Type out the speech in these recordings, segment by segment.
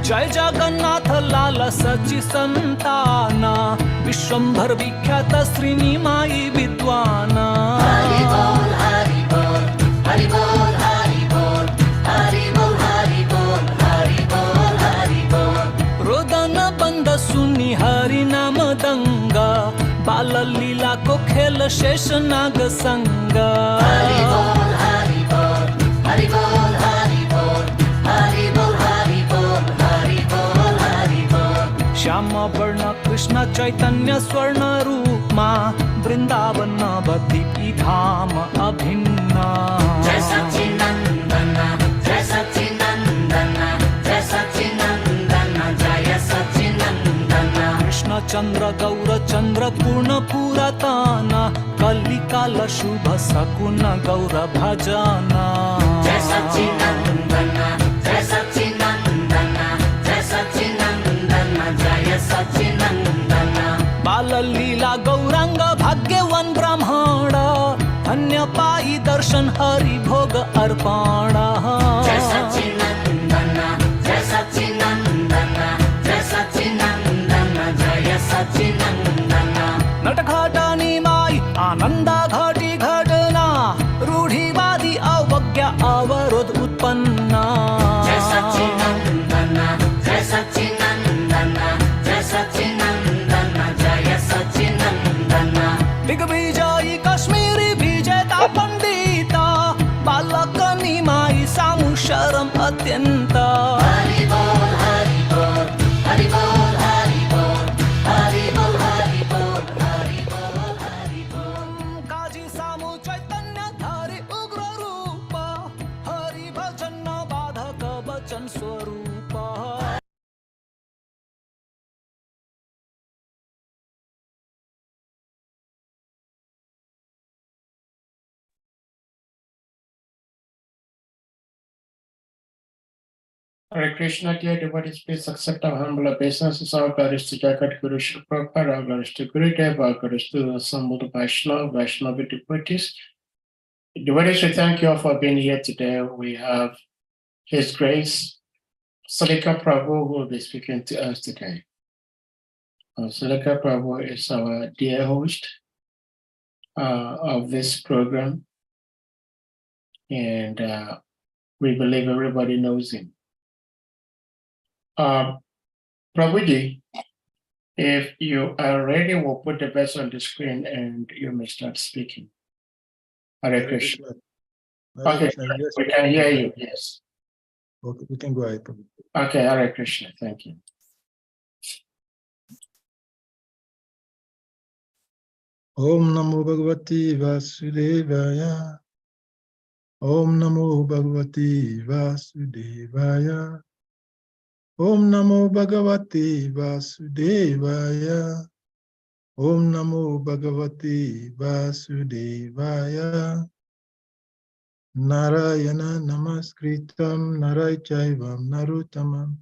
जय जगन्नाथ लाल सची संताना, विश्वंभर विख्यात श्रीनिमाई विद्वाना। हरि बोल हरि बोल हरि बोल हरि बोल हरि बोल हरि बोल हरि बोल हरि बोल। रोदन बंद सुनी हरि नाम दंगा, बाल लीला को खेल शेष नाग संगा। हरि बोल हरि बोल हरि बोल हरि बोल हरि बोल हरि बोल हरि बोल हरि बोल। श्याम वर्ण कृष्ण चैतन्य स्वर्ण रूपमा, वृंदावन बद्री धाम अभिन्न। जय सच्चिदानंद जय सच्चिदानंद जय सच्चिदानंद जय सच्चिदानंद। कृष्ण चंद्र गौर चंद्र पूर्ण पुरातन, कलिकाल शुभ सकुन गौर भजन। जय सच्चिदानंद जय सच्चिदानंद जय सच्चिदानंद जय सच्चिदानंद। बाल लीला गौरांग भाग्यवान ब्राह्मण, धन्य पाई दर्शन हरि भोग अर्पण। जय सच्चिदानंद जय सच्चिदानंद जय सच्चिदानंद जय सच्चिदानंद। नटघाटानी माई आनंद घाटी घटना, रूढीवादी अवज्ञा अवरोध उत्पन्न। जय सच्चिदानंद जय सच्चिदानंद जय सच्चिदानंद जय सच्चिदानंद। दिग्विजयी काश्मीरी विजेता पंडिता, बालकनी माई सामू शरम अत्यंत। हरि बोल हरि बोल हरि बोल हरि बोल हरि बोल हरि बोल हरि बोल हरि बोल। काजी सामू चैतन्य धारी उग्र रूप, हरि भजन बाधक वचन स्वरूप। Hare Krishna, dear devotees, please accept our humble obeisances. Our glories to Jagat Guru Shri Prabhupada, our glories to Gurudev, our glories to the assembled Vaishnava devotees. Devotees, we thank you all for being here today. We have His Grace, Salika Prabhu, who will be speaking to us today. Salika Prabhu is our dear host of this program, and we believe everybody knows him. Prabhuji, if you are ready, we'll put the verse on the screen and you may start speaking. Hare Krishna. Okay, we can hear you, yes. Okay, we can go ahead. Okay, Hare Krishna, thank you. Om Namo Bhagavati Vasudevaya. Om Namo Bhagavati Vasudevaya. Om Namo Bhagavati Vasudevaya. Om Namo Bhagavati Vasudevaya. Narayana Namaskritam Narayachaivam Naruttamam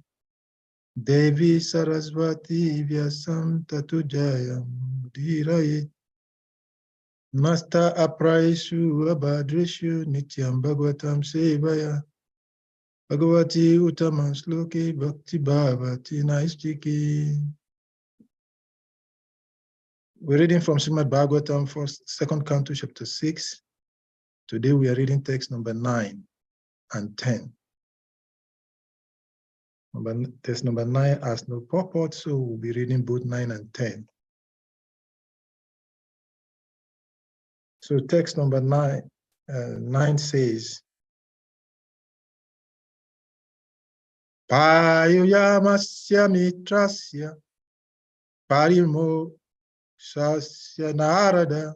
Devi Saraswati Vyasam Tatujayam Dhirayit Nasta Apraishu Abhadrishu Nityam Bhagavatam Sevaya Bhagavati Uttamam Sloke Bhakti Bhavati Naistiki. We're reading from SRIMAD Bhagavatam, second canto, chapter 6. Today we are reading text number 9 and 10. Text number 9 has no purport, so we'll be reading both 9 and 10. So text number 9 says, Payuyamasya mitrasya parimo sasya narada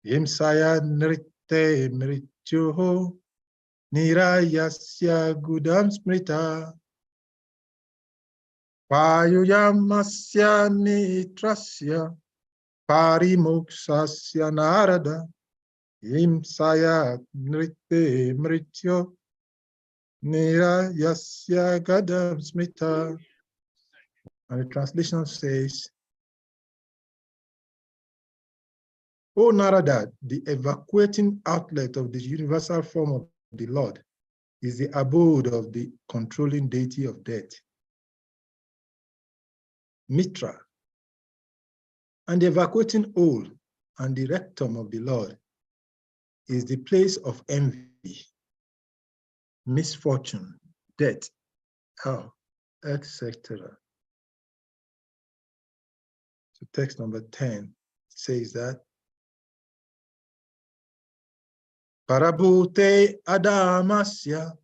himsaya nritte mrityuho nirayasya gudam smrita. Payuyamasya mitrasya parimoksasya narada himsaya nritte mrityo nirayasya gadam smrita. And the translation says, O Narada, the evacuating outlet of the universal form of the Lord is the abode of the controlling deity of death, Mitra, and the evacuating hole and the rectum of the Lord is the place of envy, misfortune, death, hell, etc. So text number 10 says that Parabhute adamasya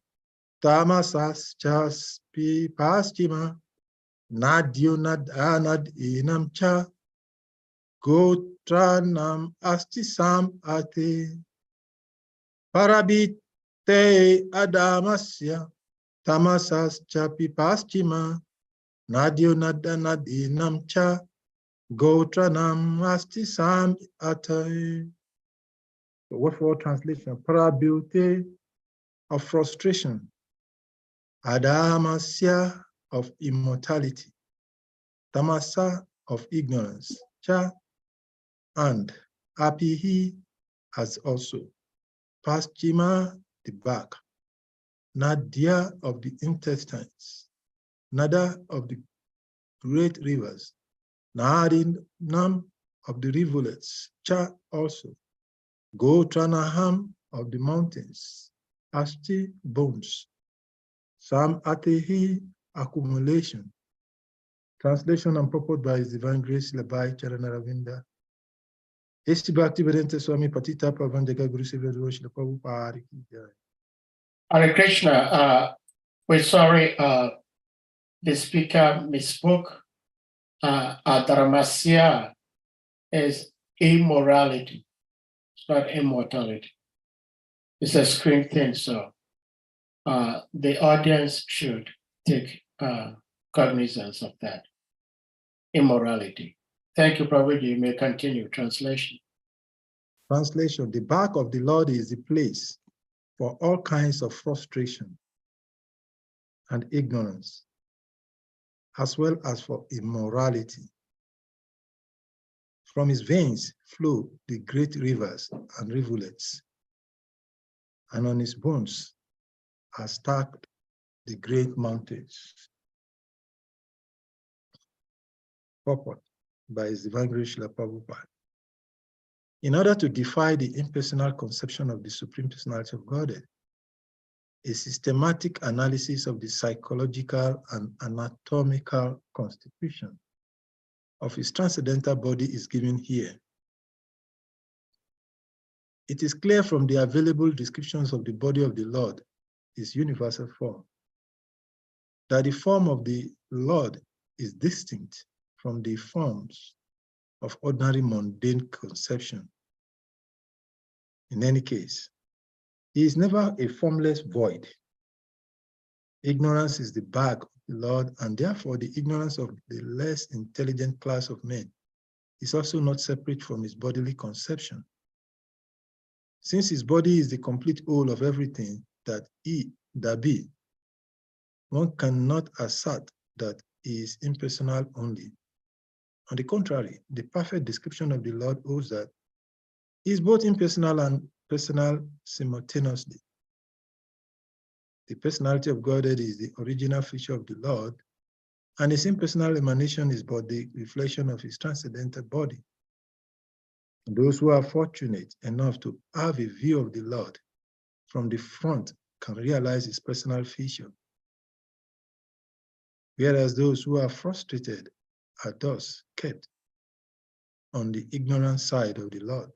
tamasas chaspi paschima nadyo nad inamcha gotranam astisam ate. Parabhute adamasya tamasas chapi paschima nadyo nad inamcha gotranam astisam ate. The word for translation, parabhute of frustration, adamasya of immortality, tamasa of ignorance, cha and apihi as also, paschima the back, nadia of the intestines, nada of the great rivers, narinam of the rivulets, cha also, Gotranaham of the mountains, Asti bones, Sam Atehi accumulation. Translation and purport by His Divine Grace, Labai Charana Ravinda. Esti Bhakti Vedanta Swami Patita Pavandega Guru Sevya Shila Prabhupada. Hare Krishna, we're sorry, the speaker misspoke. Adaramasya is immorality. It's not immortality. It's a screen thing, so the audience should take cognizance of that. Immorality. Thank you, Prabhuji. You may continue. Translation. Translation, the back of the Lord is the place for all kinds of frustration and ignorance, as well as for immorality. From his veins flow the great rivers and rivulets, and on his bones are stacked the great mountains. Purport by His Divine Grace Srila Prabhupada. In order to defy the impersonal conception of the Supreme Personality of Godhead, a systematic analysis of the psychological and anatomical constitution of his transcendental body is given here. It is clear from the available descriptions of the body of the Lord, his universal form, that the form of the Lord is distinct from the forms of ordinary mundane conception. In any case, he is never a formless void. Ignorance is the bag of the Lord, and therefore the ignorance of the less intelligent class of men is also not separate from his bodily conception. Since his body is the complete whole of everything that be, one cannot assert that he is impersonal only. On the contrary, the perfect description of the Lord holds that he is both impersonal and personal simultaneously. The personality of Godhead is the original feature of the Lord, and his impersonal emanation is but the reflection of his transcendental body. Those who are fortunate enough to have a view of the Lord from the front can realize his personal feature, whereas those who are frustrated are thus kept on the ignorant side of the Lord.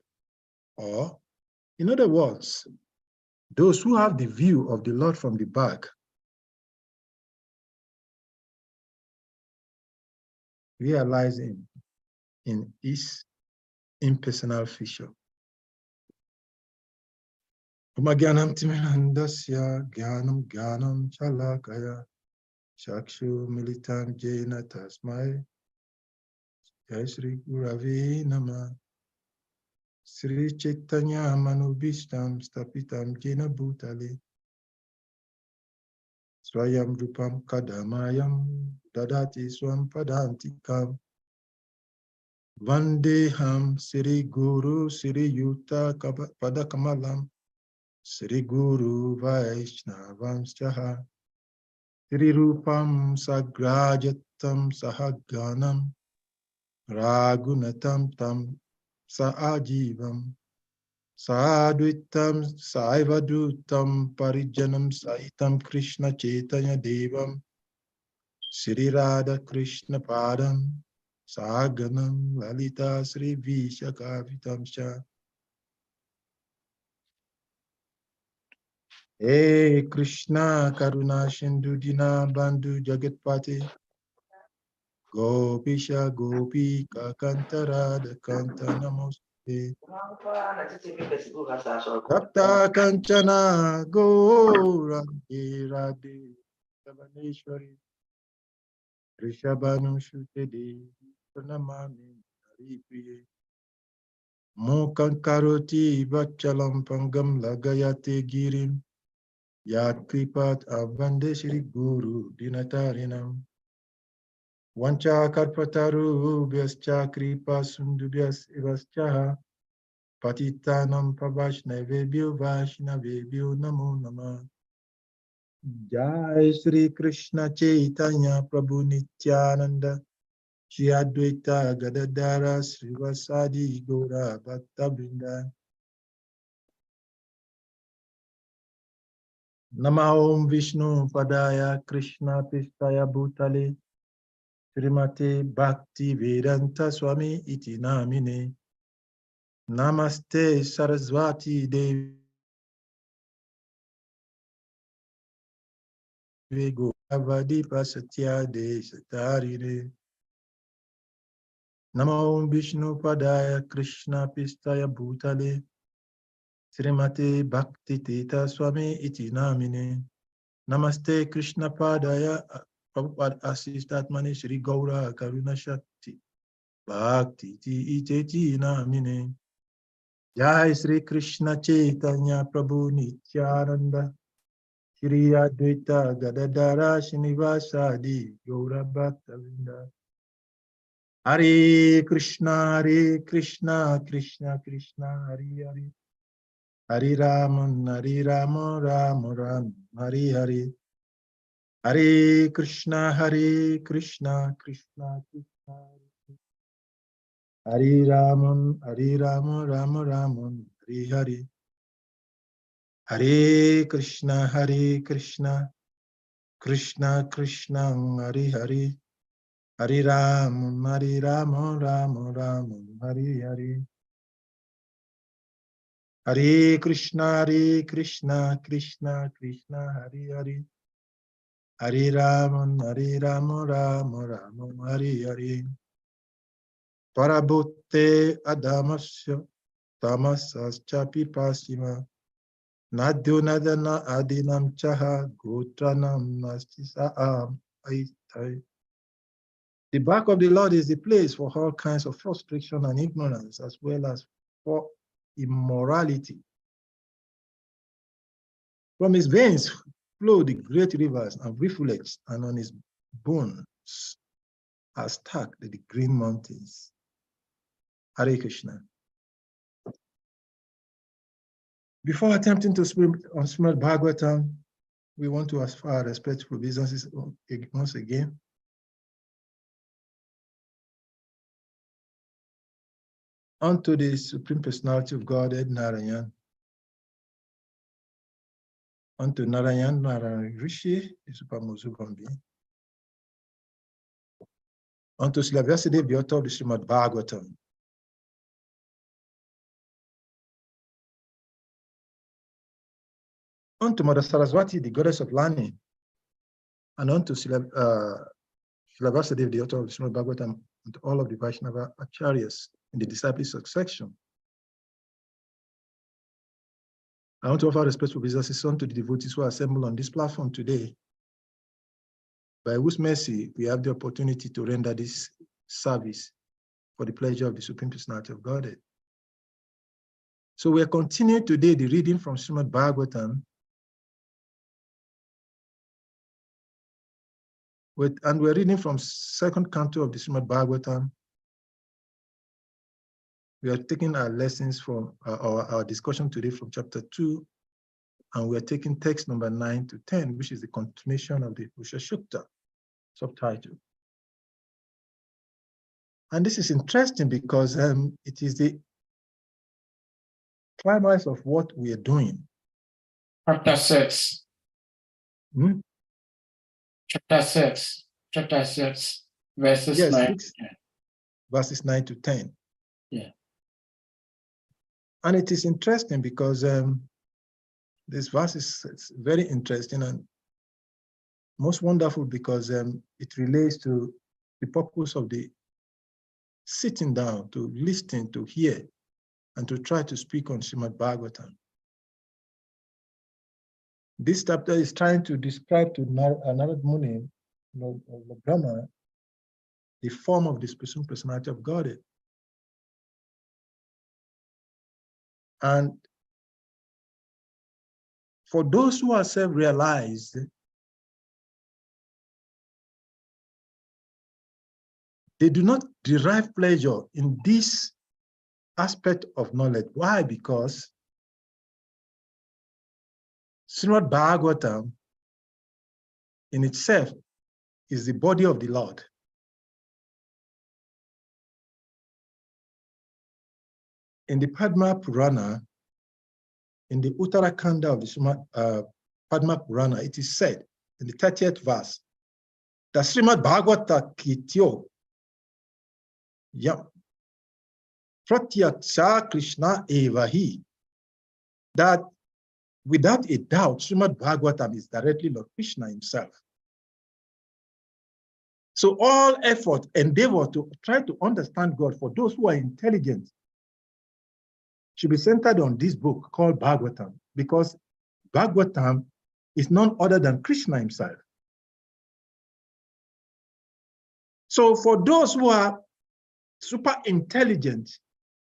Or, in other words, those who have the view of the Lord from the back realize him in his impersonal feature. Umagyanam timirandasya gyanam gyanam chalakaya chakshu militam jena tasmai Jai Shri Gurave Nama Sri Chaitanya Manubhishtam Stapitam Jena Bhutale Swayam Rupam Kadamayam Dadati Swam Padantikam Vandeham Sri Guru Sri Yuta Padakamalam Sri Guru Vaishnavamscha Sri Rupam Sagrajatam Sahaganam Ragunatam Tam Saajivam Sadvitam Saivadutam Parijanam Saitam Krishna Chaitanya Devam Sri Radha Krishna Padam Saganam Lalita Sri Vishakavitam Sha Hey Krishna Karuna Sindhu Dina Bandhu Jagatpati Gopisha Gopika Kantarada Kanta Namaste Sapta Kanchana Gaurangi Radhe Savaneshwari Rishabhanu Shute Pranamami Haripriye Mukam Karoti Vachalam Pangam Lagayate Girim Yat Kripat Avande Shri Guru Dinatarinam Vancha Karpataru Vyascha Kripa Sundubhyas Ivascha Patitanam Pavashnavebhyo Vaishnavebhyo Namo Namah Jai Sri Krishna Chaitanya Prabhu Nityananda Shri Advaita Gadadara Srivasadi Gaura Bhatta Vrinda Nama Om Vishnu Padaya Krishna Pistaya Bhutale Srimate Bhakti Vedanta Swami Iti Namine Namaste Saraswati Devi Govadi Pasatya De Satarine Namo Vishnu Padaya Krishna Pistaya Bhutale Srimate Bhakti Teta Swami Iti Namine Namaste Krishna Padaya Prabhupada Assistant Mani Shri Gaura Karuna Shakti Bhakti Ti Iteti Namine Jai Sri Krishna Chaitanya Prabhu Nityananda Shri Advaita Gadadara Srinivasadi Gaura Bhatta Vrinda Hare Krishna Krishna Krishna Hare Hare Hare Rama Rama Hare Hare Hare Krishna Krishna Krishna Hare Rama Rama Hare Hare Hare Krishna Krishna Krishna Hare Hare Hare Rama Rama Hare Hare Hare Krishna Krishna Krishna Hare Hare Hare Rama Rama Hare Hare Parabote Adamasya Tamasascha Pipasima Nadyo Nadana Adinam Chaha Gotranam Nastisa'am Aitai. The back of the Lord is the place for all kinds of frustration and ignorance, as well as for immorality. From his veins flow the great rivers and rivulets, and on his bones are stacked the green mountains. Hare Krishna. Before attempting to speak on SRIMAD BHAGAVATAM, we want to offer our respectful obeisances once again. Unto the Supreme Personality of Godhead, Narayan. Unto Narayan Rishi, the Supreme Being. Unto Srila Vyasadeva, the author of the SRIMAD BHAGAVATAM. Unto Mother Saraswati, the goddess of learning. And unto Srila Vyasadeva, the author of the SRIMAD BHAGAVATAM, and to all of the Vaishnava Acharyas in the disciple section. I want to offer respectful obeisances to the devotees who are assembled on this platform today, by whose mercy we have the opportunity to render this service for the pleasure of the Supreme Personality of Godhead. So we are continuing today the reading from SRIMAD BHAGAVATAM, and we're reading from second canto of the SRIMAD BHAGAVATAM. We are taking our lessons from our discussion today from chapter 2 and we're taking text number 9 to 10, which is the continuation of the Ushashukta subtitle. And this is interesting because it is the climax of what we are doing. Chapter 6. Hmm? Chapter 6. Chapter 6, verses Yes, 9 6, to 10. verses 9 to 10. Yeah. And it is interesting because this verse is very interesting and most wonderful because it relates to the purpose of the sitting down to listen, to hear, and to try to speak on SRIMAD BHAGAVATAM. This chapter is trying to describe to Narad Muni, Brahma, the form of the Supreme Personality of Godhead. And for those who are self-realized, they do not derive pleasure in this aspect of knowledge. Why? Because SRIMAD BHAGAVATAM in itself is the body of the Lord. In the Padma Purana, in the Uttarakhanda of the Padma Purana, it is said in the 30th verse that SRIMAD BHAGAVATA Kityo Yam Pratyaksa Krishna Evahi, that without a doubt, SRIMAD BHAGAVATAM is directly Lord Krishna himself. So all effort, endeavor to try to understand God for those who are intelligent should be centered on this book called Bhagavatam, because Bhagavatam is none other than Krishna himself. So for those who are super intelligent,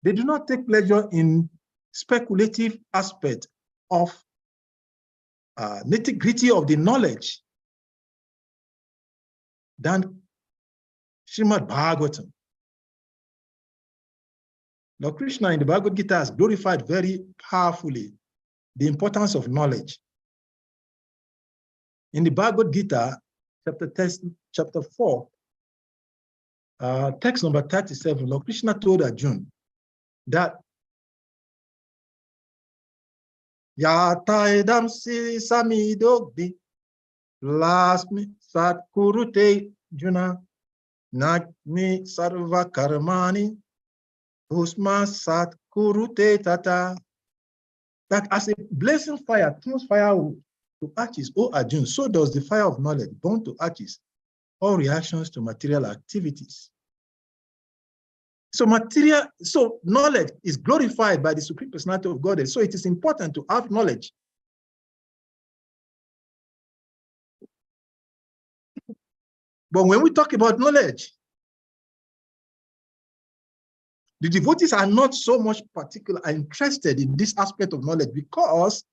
they do not take pleasure in speculative aspect of nitty-gritty of the knowledge than SRIMAD BHAGAVATAM. Lord Krishna in the Bhagavad Gita has glorified very powerfully the importance of knowledge. In the Bhagavad Gita, chapter 4, text number 37, Lord Krishna told Arjuna that Yataidam si samidogdi lasmi sat kurute juna nagmi sarva karmani usma sat kurute tata. That as a blazing fire turns fire to ashes, O Arjuna, so does the fire of knowledge burn to ashes all reactions to material activities. So knowledge is glorified by the Supreme Personality of Godhead. So it is important to have knowledge. But when we talk about knowledge, the devotees are not so much particular interested in this aspect of knowledge because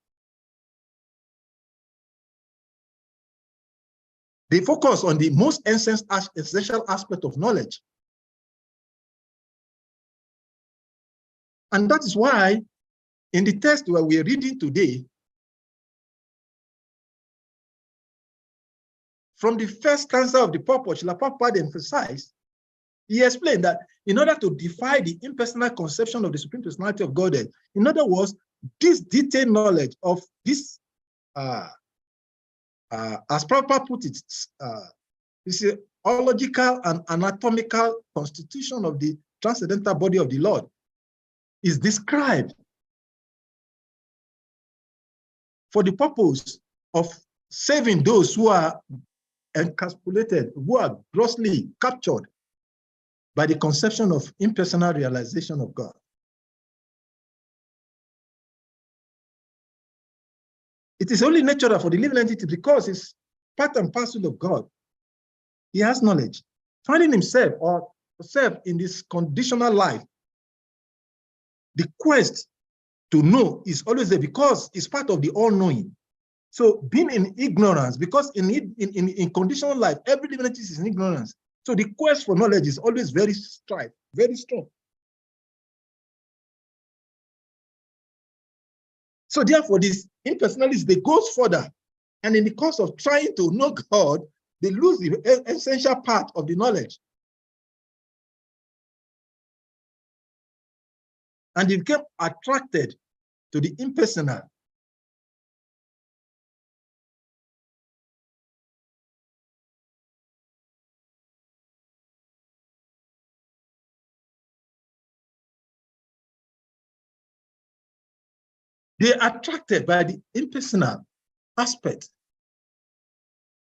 they focus on the most essential aspect of knowledge. And that is why in the text where we are reading today, from the first stanza of the purport, Srila Prabhupada emphasized, he explained that in order to defy the impersonal conception of the Supreme Personality of Godhead, in other words, this detailed knowledge of this, as Prabhupada put it, physiological and anatomical constitution of the transcendental body of the Lord is described for the purpose of saving those who are encapsulated, who are grossly captured by the conception of impersonal realization of God. It is only natural for the living entity because it's part and parcel of God. He has knowledge. Finding himself or herself in this conditional life, the quest to know is always there because it's part of the all-knowing. So being in ignorance, because in conditional life, every living entity is in ignorance. So the quest for knowledge is always very strong. So therefore, these impersonalists, they go further. And in the course of trying to know God, they lose the essential part of the knowledge. And they become attracted to the impersonal. They are attracted by the impersonal aspect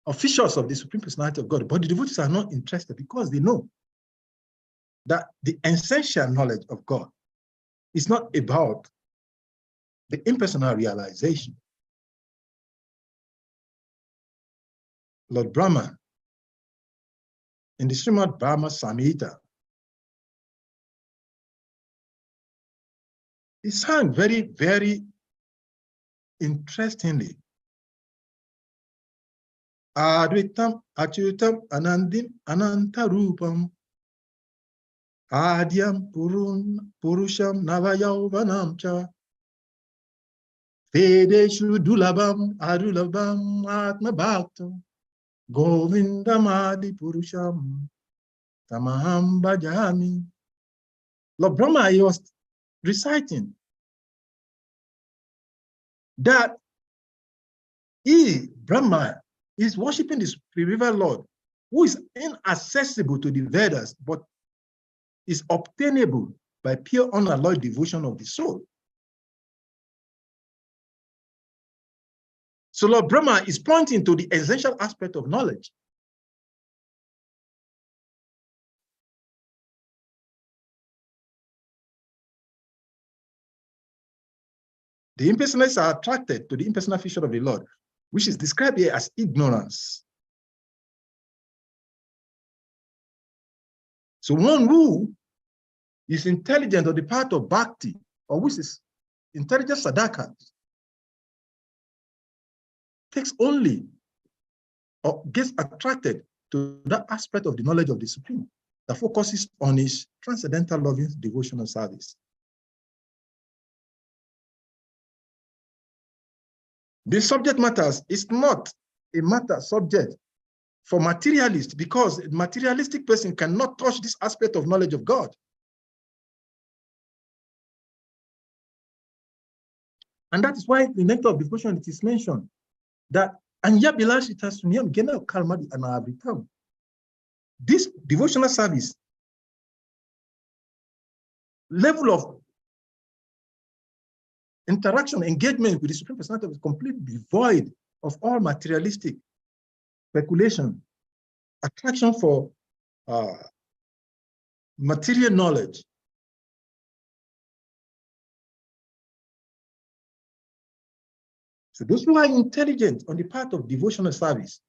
of features of the Supreme Personality of God, but the devotees are not interested because they know that the essential knowledge of God is not about the impersonal realization. Lord Brahma, in the SRIMAD Brahma Samhita, he sang very, very interestingly. Advitam, Achyutam, Anandim, Anantarupam, Adyam, Purusham, Navayauvanam cha, Vedeshu Dulabam, Adulabam, Atma Bhaktam, Govindamadi Purusham, Tamaham Bhajami. Lord Brahma, he was reciting that he, Brahma, is worshiping the spiritual Lord, who is inaccessible to the Vedas, but is obtainable by pure unalloyed devotion of the soul. So Lord Brahma is pointing to the essential aspect of knowledge. The impersonalists are attracted to the impersonal feature of the Lord, which is described here as ignorance. So one who is intelligent on the part of bhakti, or which is intelligent sadhaka, takes only or gets attracted to that aspect of the knowledge of the Supreme that focuses on his transcendental loving devotional service. The subject matters is not a matter subject for materialists, because a materialistic person cannot touch this aspect of knowledge of God. And that is why the nectar of devotion, it is mentioned that this devotional service level of interaction, engagement with the Supreme Personality is completely devoid of all materialistic speculation, attraction for material knowledge. So those who are intelligent on the part of devotional service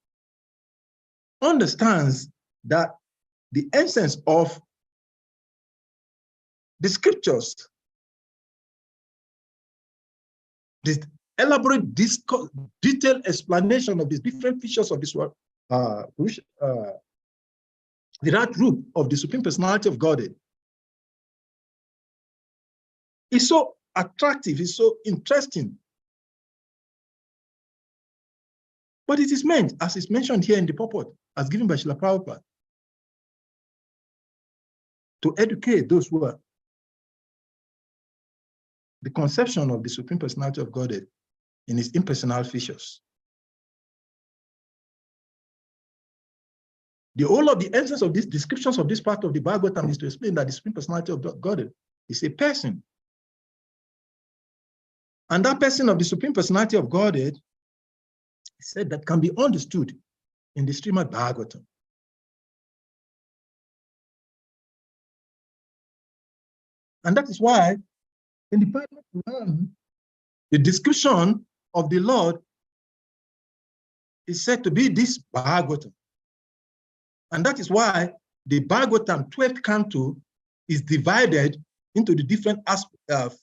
understands that the essence of the scriptures, this elaborate detailed explanation of the different features of this world, the right root of the Supreme Personality of Godhead, is so attractive, is so interesting. But it is meant, as is mentioned here in the purport, as given by Srila Prabhupada, to educate those who are the conception of the Supreme Personality of Godhead in its impersonal features. The whole of the essence of these descriptions of this part of the Bhagavatam is to explain that the Supreme Personality of Godhead is a person. And that person of the Supreme Personality of Godhead said that can be understood in the SRIMAD Bhagavatam. And that is why in the Padma Puran, the description of the Lord is said to be this Bhagavatam. And that is why the Bhagavatam 12th canto is divided into the different aspects,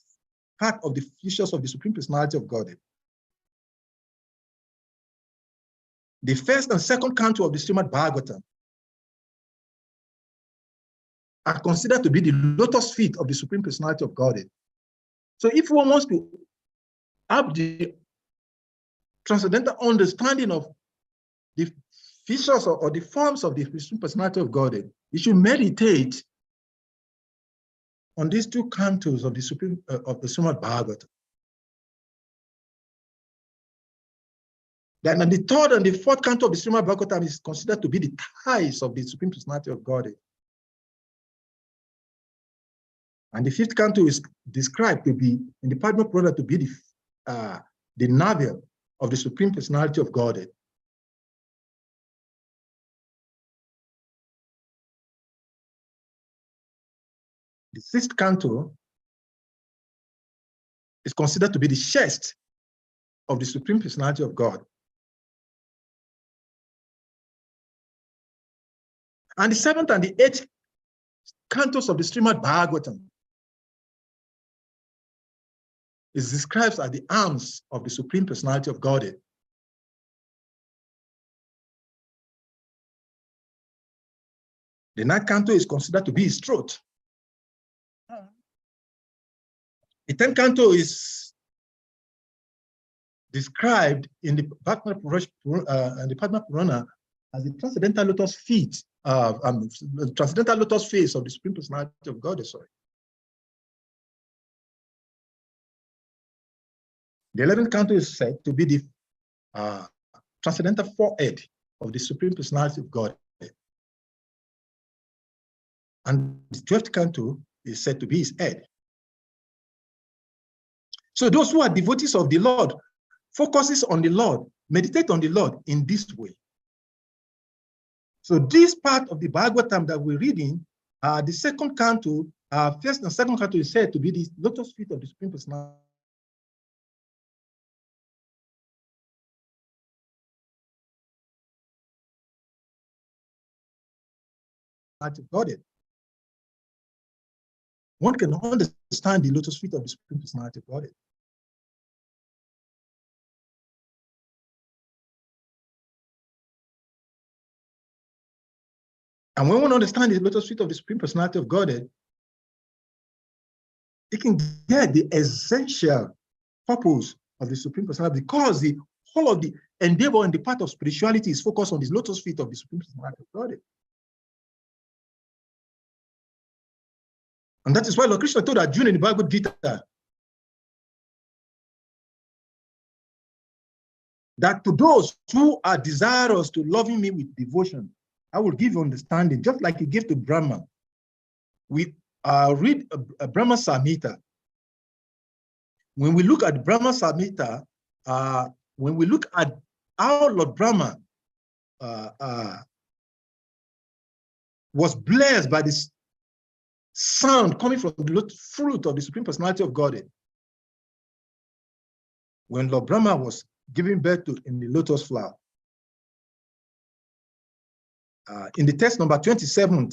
part of the features of the Supreme Personality of Godhead. The first and second canto of the SRIMAD Bhagavatam are considered to be the lotus feet of the Supreme Personality of Godhead. So if one wants to have the transcendental understanding of the features or the forms of the Supreme Personality of Godhead, you should meditate on these two cantos of the SRIMAD Bhagavatam. Then the third and the fourth canto of the SRIMAD Bhagavatam is considered to be the ties of the Supreme Personality of Godhead. And the fifth canto is described to be, in the Padma Purana, to be the navel of the Supreme Personality of Godhead. The sixth canto is considered to be the chest of the Supreme Personality of God. And the seventh and the eighth cantos of the SRIMAD Bhagavatam is described as the arms of the Supreme Personality of Godhead. The ninth canto is considered to be his throat. The 10th canto is described in the Padma Purana as the transcendental lotus feet, transcendental lotus face of the Supreme Personality of God. Sorry. The 11th canto is said to be the transcendental forehead of the Supreme Personality of God. And the 12th canto is said to be his head. So those who are devotees of the Lord focuses on the Lord, meditate on the Lord in this way. So this part of the Bhagavatam that we're reading, the second canto, first and second canto is said to be the lotus feet of the Supreme Personality of Godhead. One can understand the lotus feet of the Supreme Personality of Godhead. And when one understands the lotus feet of the Supreme Personality of Godhead, it can get the essential purpose of the Supreme Personality, because the whole of the endeavor and the part of spirituality is focused on the lotus feet of the Supreme Personality of Godhead. And that is why Lord Krishna told Arjuna in the Bhagavad Gita that to those who are desirous to loving me with devotion, I will give you understanding, just like he gave to Brahma. We read Brahma Samhita. When we look at Brahma Samhita, when we look at how Lord Brahma was blessed by this sound coming from the fruit of the Supreme Personality of Godhead, when Lord Brahma was giving birth to in the lotus flower. In the text number 27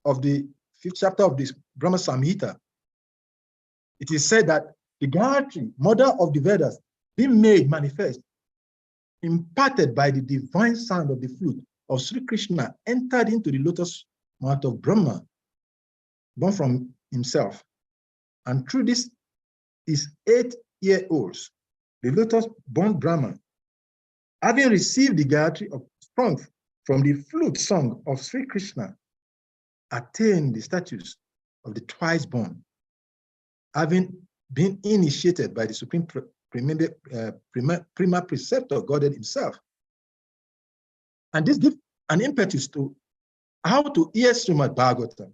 of the 5th chapter of this Brahma Samhita, it is said that the Gayatri, mother of the Vedas, being made manifest, imparted by the divine sound of the flute of Sri Krishna, entered into the lotus mouth of Brahma, born from himself. And through this, his 8-year-olds, the lotus-born Brahma, having received the Gayatri of strength from the flute song of Sri Krishna, attained the status of the twice-born, having been initiated by the Supreme Prima Preceptor, Godhead himself. And this gives an impetus to how to hear SRIMAD Bhagavatam.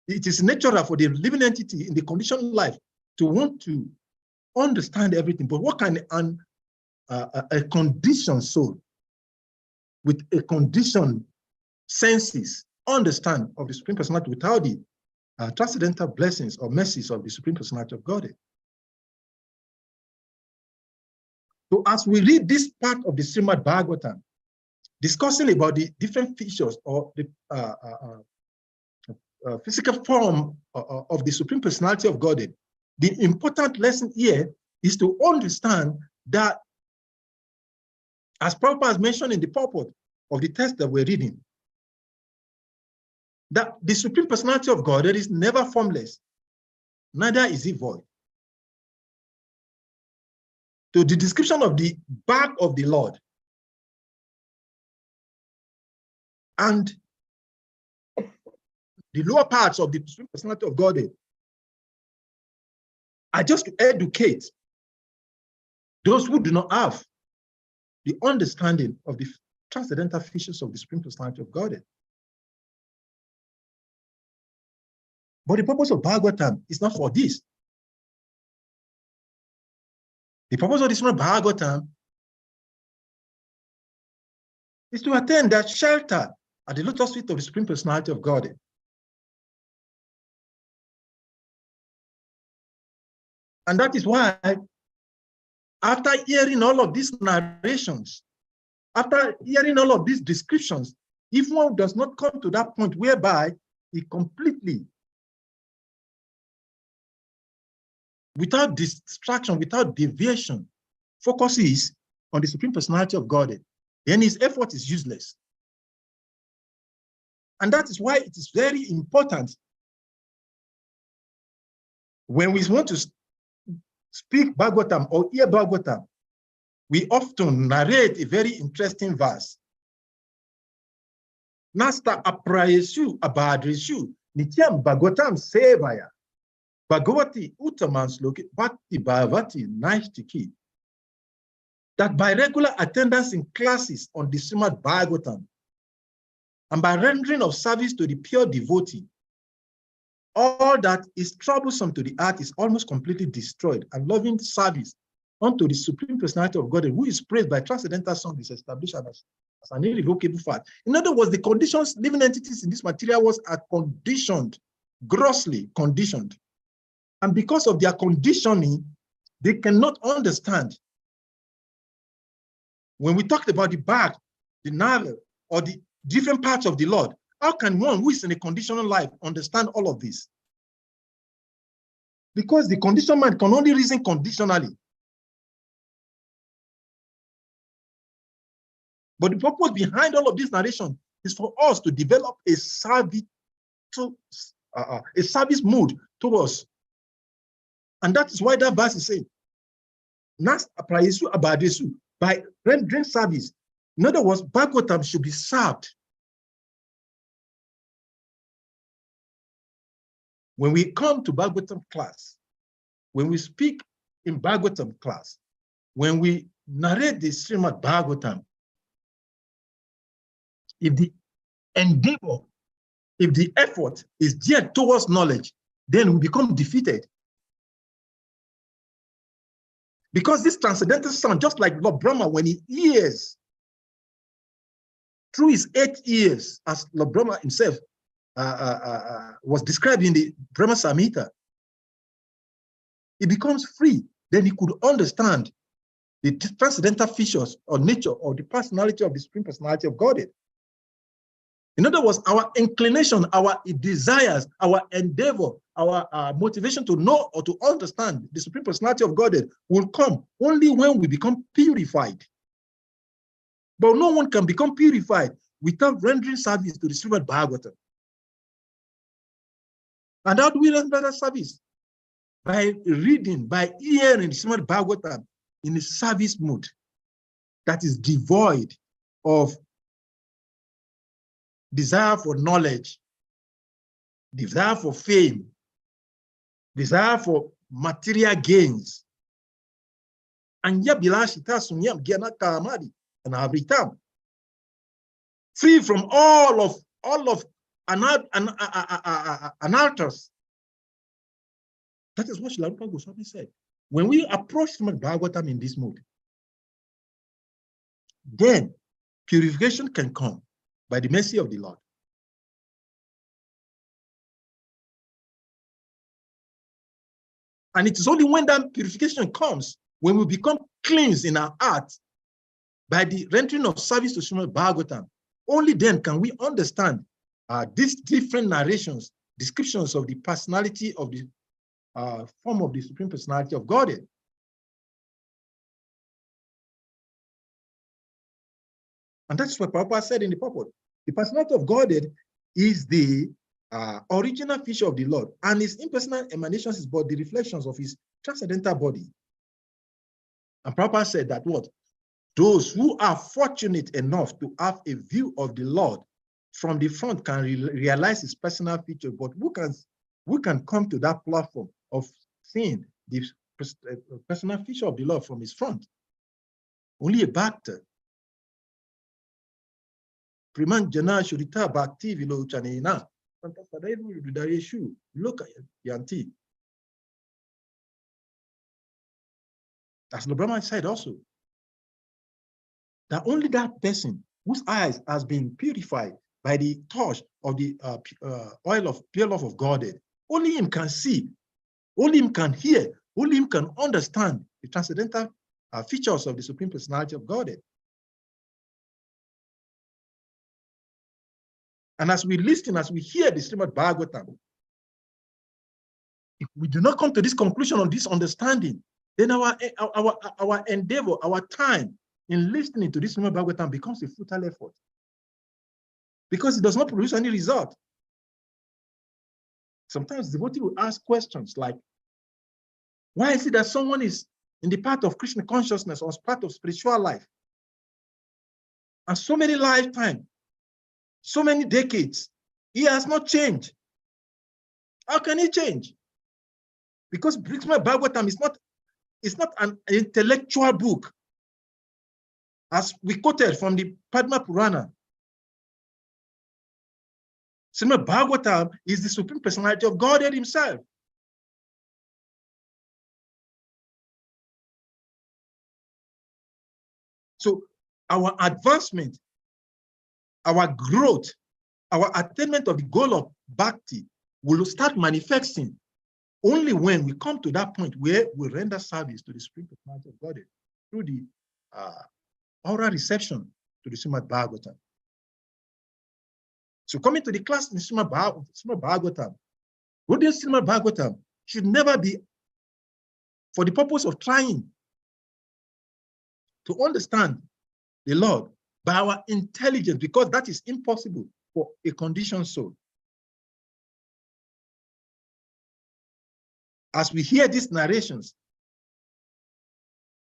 It is natural for the living entity in the conditioned life to want to understand everything, but what can a conditioned soul with a conditioned senses understand of the Supreme Personality without the transcendental blessings or mercies of the Supreme Personality of Godhead? So as we read this part of the SRIMAD Bhagavatam, discussing about the different features or the physical form of the Supreme Personality of Godhead, the important lesson here is to understand that, as Prabhupada has mentioned in the purport of the text that we're reading, that the Supreme Personality of Godhead is never formless. neither is it void. So the description of the back of the Lord and the lower parts of the Supreme Personality of Godhead are just to educate those who do not have the understanding of the transcendental features of the Supreme Personality of Godhead. But the purpose of Bhagavatam is not for this. The purpose of the Srimad Bhagavatam is to attain that shelter at the lotus feet of the Supreme Personality of Godhead. And that is why, after hearing all of these narrations, after hearing all of these descriptions, if one does not come to that point whereby he completely, without distraction, without deviation, focuses on the Supreme Personality of Godhead, then his effort is useless. And that is why it is very important when we want to speak Bhagavatam or hear Bhagavatam, we often narrate a very interesting verse. Nasta aprayesu abadresu nityam Bhagavatam sevaya Bhagavati Uttaman Sloki Bhakti Bhavati Naishtiki. That by regular attendance in classes on the Srimad Bhagavatam and by rendering of service to the pure devotee, all that is troublesome to the heart is almost completely destroyed, and loving service unto the Supreme Personality of God, who is praised by transcendental song, is established as an irrevocable fact. In other words, the conditions living entities in this material world are conditioned, grossly conditioned. And because of their conditioning, they cannot understand. When we talked about the back, the navel, or the different parts of the Lord, how can one who is in a conditional life understand all of this? Because the conditioned mind can only reason conditionally. But the purpose behind all of this narration is for us to develop a service mood towards. And that is why that verse is saying, by rendering service. In other words, Bhagavatam should be served. When we come to Bhagavatam class, when we speak in Bhagavatam class, when we narrate the Srimad Bhagavatam, if the endeavor, if the effort is geared towards knowledge, then we become defeated. Because this transcendental sound, just like Lord Brahma, when he hears through his 8 ears, as Lord Brahma himself was described in the Brahma Samhita, he becomes free. Then he could understand the transcendental features or nature or the personality of the Supreme Personality of Godhead. In other words, our inclination, our desires, our endeavor, our motivation to know or to understand the Supreme Personality of Godhead will come only when we become purified. But no one can become purified without rendering service to the Srimad Bhagavatam. And how do we render that service? By reading, by hearing the Srimad Bhagavatam in a service mood that is devoid of desire for knowledge, desire for fame, desire for material gains. And free from all of anarthas. That is what Srila Rupa Goswami said. When we approach Srimad Bhagavatam in this mood, then purification can come by the mercy of the Lord. And it is only when that purification comes, when we become cleansed in our heart by the rendering of service to Srimad Bhagavatam, only then can we understand these different narrations, descriptions of the personality of the form of the Supreme Personality of Godhead. And that's what Prabhupada said in the purport. The personality of Godhead is the original feature of the Lord, and his impersonal emanations is but the reflections of his transcendental body. And Prabhupada said that what? Those who are fortunate enough to have a view of the Lord from the front can realize his personal feature, but who can come to that platform of seeing the personal feature of the Lord from his front? Only a bhakta. Priman jana shurita bhakti vilo chanina. Look at Yanti. As the Brahman said also, that only that person whose eyes has been purified by the touch of the oil of pure love of Godhead, only him can see, only him can hear, only him can understand the transcendental features of the Supreme Personality of Godhead. And as we listen, as we hear the SRIMAD BHAGAVATAM, if we do not come to this conclusion of this understanding, then our endeavor, our time in listening to this SRIMAD BHAGAVATAM becomes a futile effort, because it does not produce any result. Sometimes the devotee will ask questions like, why is it that someone is in the path of Krishna consciousness or part of spiritual life, and so many lifetimes, so many decades, he has not changed? How can he change? Because SRIMAD BHAGAVATAM is not an intellectual book, as we quoted from the Padma Purana. SRIMAD BHAGAVATAM is the Supreme Personality of Godhead himself. So our advancement, our growth, our attainment of the goal of bhakti will start manifesting only when we come to that point where we render service to the Supreme Personality of Godhead through the oral reception to the SRIMAD BHAGAVATAM. So coming to the class in SRIMAD BHAGAVATAM, what is SRIMAD BHAGAVATAM should never be for the purpose of trying to understand the Lord by our intelligence, because that is impossible for a conditioned soul. As we hear these narrations,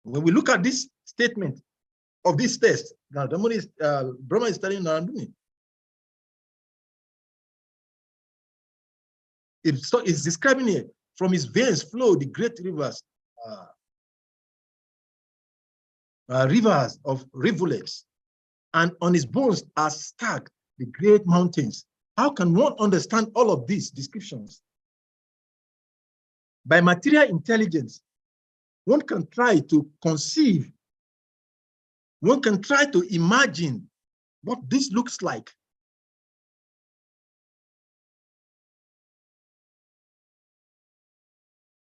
when we look at this statement of this text, now Brahma is telling Naranduni, it's describing here, from his veins flow the great rivers, rivers of rivulets, and on his bones are stacked the great mountains. How can one understand all of these descriptions? By material intelligence, one can try to conceive, one can try to imagine what this looks like.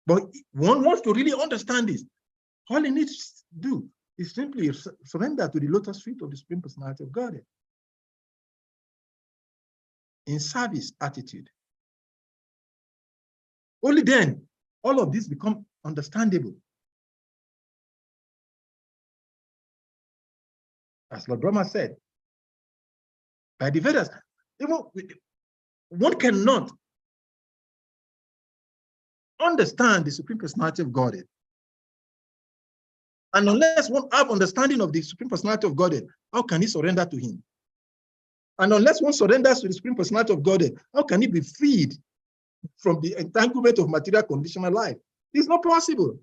But one wants to really understand this. All he needs to do is simply surrender to the lotus feet of the Supreme Personality of Godhead in service attitude. Only then all of this become understandable. As Lord Brahma said, by the Vedas, even one cannot understand the Supreme Personality of Godhead. And unless one have understanding of the Supreme Personality of Godhead, how can he surrender to him? And unless one surrenders to the Supreme Personality of Godhead, how can he be freed from the entanglement of material conditional life? It's not possible.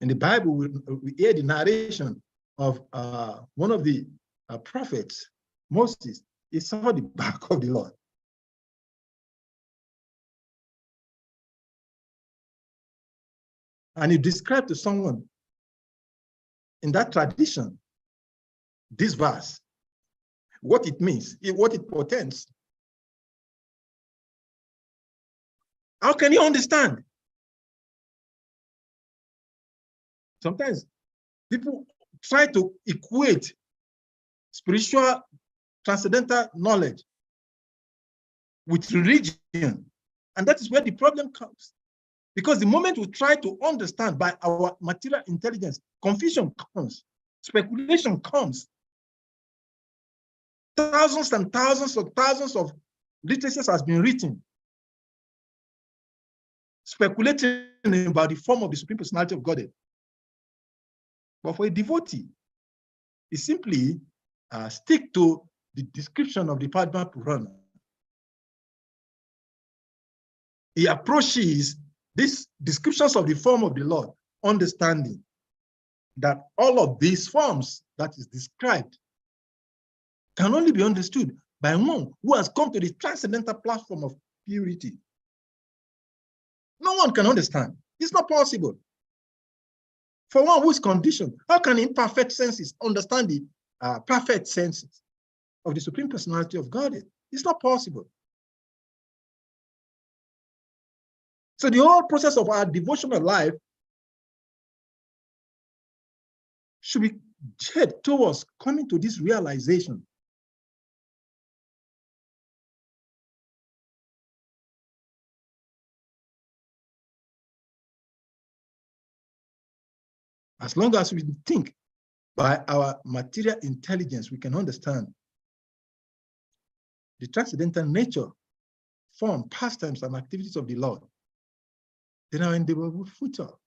In the Bible, we hear the narration of one of the prophets, Moses. He saw the back of the Lord. And he described to someone in that tradition this verse, what it means, what it portends. How can you understand? Sometimes people try to equate spiritual transcendental knowledge with religion, and that is where the problem comes. Because the moment we try to understand by our material intelligence, confusion comes, speculation comes. Thousands and thousands of literatures has been written speculating about the form of the Supreme Personality of Godhead. But for a devotee, he simply stick to the description of the Padma Purana. He approaches these descriptions of the form of the Lord, understanding that all of these forms that is described can only be understood by one who has come to the transcendental platform of purity. No one can understand. It's not possible. For one who is conditioned, how can imperfect senses understand the perfect senses of the Supreme Personality of Godhead? It's not possible. So the whole process of our devotional life should be geared towards coming to this realization. As long as we think by our material intelligence, we can understand the transcendental nature, form, pastimes, and activities of the Lord, then our endeavor will futile.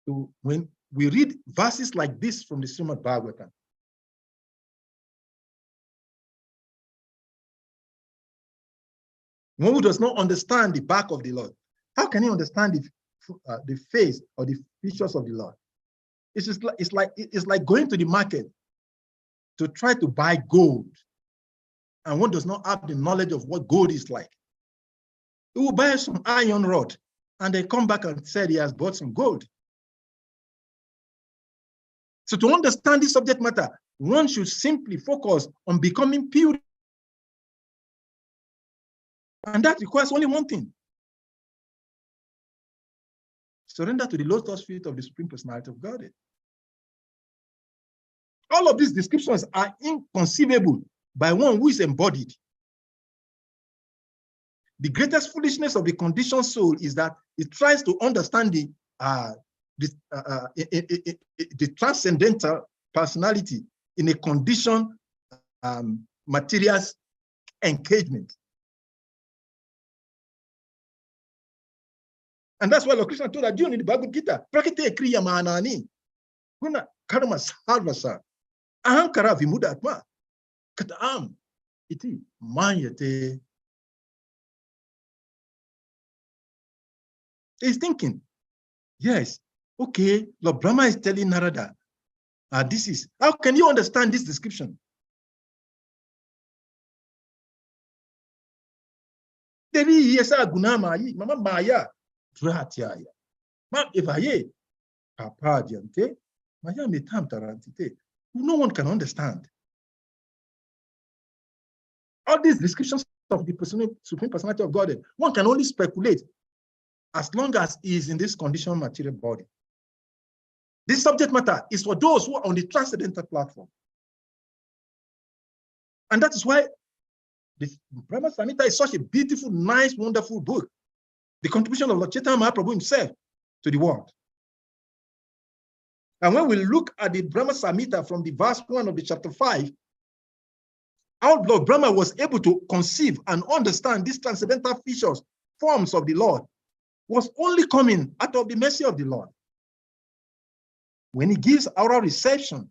So when we read verses like this from the SRIMAD BHAGAVATAM, one who does not understand the back of the Lord, how can he understand the face or the features of the Lord? It's like going to the market to try to buy gold, and one does not have the knowledge of what gold is like. He will buy some iron rod, and they come back and said he has bought some gold. So to understand this subject matter, one should simply focus on becoming pure. And that requires only one thing: surrender to the lotus feet of the Supreme Personality of Godhead. All of these descriptions are inconceivable by one who is embodied. The greatest foolishness of the conditioned soul is that it tries to understand the transcendental personality in a conditioned materials engagement. And that's why Lord Krishna told Arjuna in the Bhagavad Gita, Prakite kriya manani, guna karma sarvasa, ahankara vimudatma, katam iti manyate. He's thinking, yes, okay, Lord Brahma is telling Narada, this is, how can you understand this description? Devi yesa gunamayi, mama maya, dratyaya. Ma evaye, papa diante, maya metam tarantite. No one can understand. All these descriptions of the Supreme Personality of Godhead, one can only speculate as long as he is in this conditioned material body. This subject matter is for those who are on the transcendental platform. And that is why the Brahma Samhita is such a beautiful, nice, wonderful book. The contribution of Lord Chaitanya Mahaprabhu himself to the world. And when we look at the Brahma Samhita from the verse 1 of the chapter 5, how Lord Brahma was able to conceive and understand these transcendental features, forms of the Lord, was only coming out of the mercy of the Lord. When he gives oral reception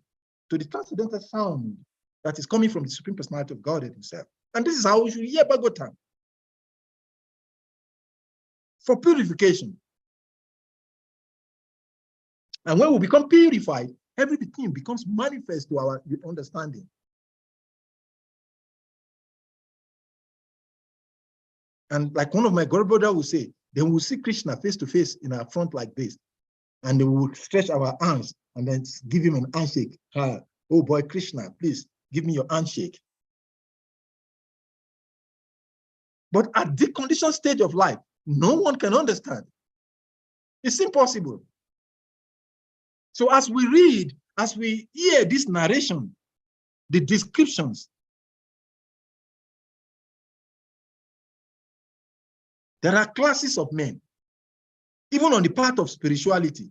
to the transcendental sound that is coming from the Supreme Personality of Godhead himself. And this is how we should hear Bhagavatam. For purification. And when we become purified, everything becomes manifest to our understanding. And like one of my brothers will say, then we'll see Krishna face to face in our front like this. And then we will stretch our arms and then give him an handshake. Oh boy, Krishna, please give me your handshake. But at the conditioned stage of life, no one can understand. It's impossible. So as we read, as we hear this narration, the descriptions, There are classes of men, even on the part of spirituality.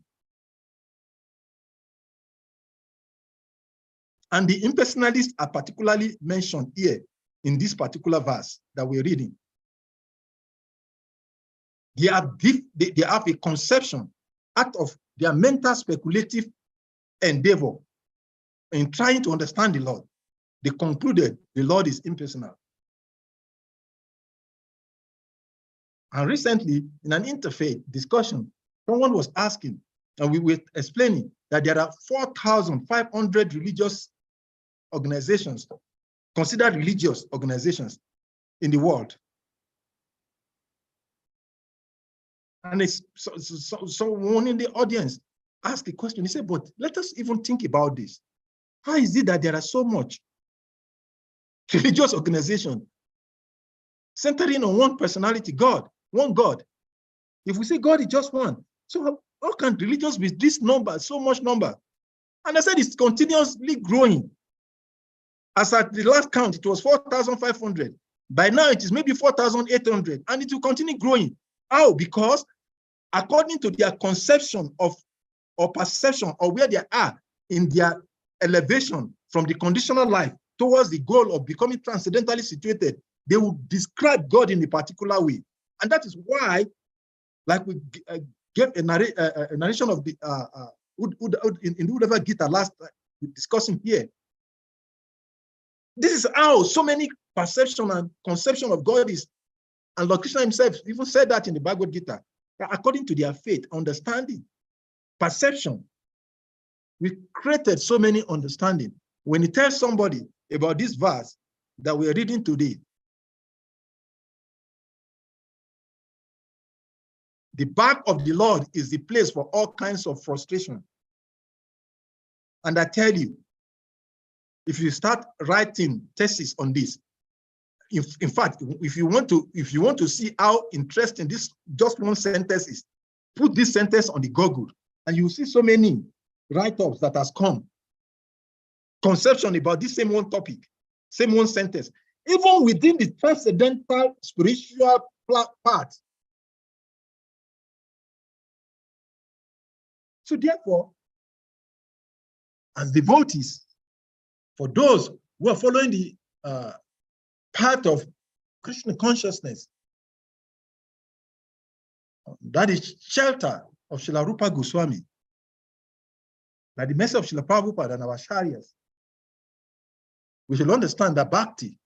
And the impersonalists are particularly mentioned here in this particular verse that we're reading. They have a conception out of their mental speculative endeavor in trying to understand the Lord. They concluded the Lord is impersonal. And recently, in an interfaith discussion, someone was asking, and we were explaining that there are 4,500 religious organizations, considered religious organizations in the world. And someone in the audience asked a question. He said, but let us even think about this. How is it that there are so much religious organization centering on one personality, God, one God? If we say God is just one, so how can religious be this number, so much number? And I said it's continuously growing. As at the last count, it was 4,500. By now, it is maybe 4,800, and it will continue growing. How? Because according to their conception of or perception of where they are in their elevation from the conditional life towards the goal of becoming transcendentally situated, they will describe God in a particular way. And that is why, like we gave a narration of the in whatever Gita last discussing here. This is how so many perception and conception of God is. And Lord Krishna himself even said that in the Bhagavad Gita, that according to their faith, understanding, perception, we created so many understanding. When you tell somebody about this verse that we're reading today, the back of the Lord is the place for all kinds of frustration. And I tell you, if you start writing thesis on this, in fact, if you want to see how interesting this just one sentence is, put this sentence on the Google, and you will see so many write-ups that has come. Conception about this same one topic, same one sentence, even within the transcendental spiritual part. So therefore, as devotees, for those who are following the path of Krishna consciousnness, that is shelter of Srila Rupa Goswami, by the message of Srila Prabhupada and our Acharyas, we should understand that bhakti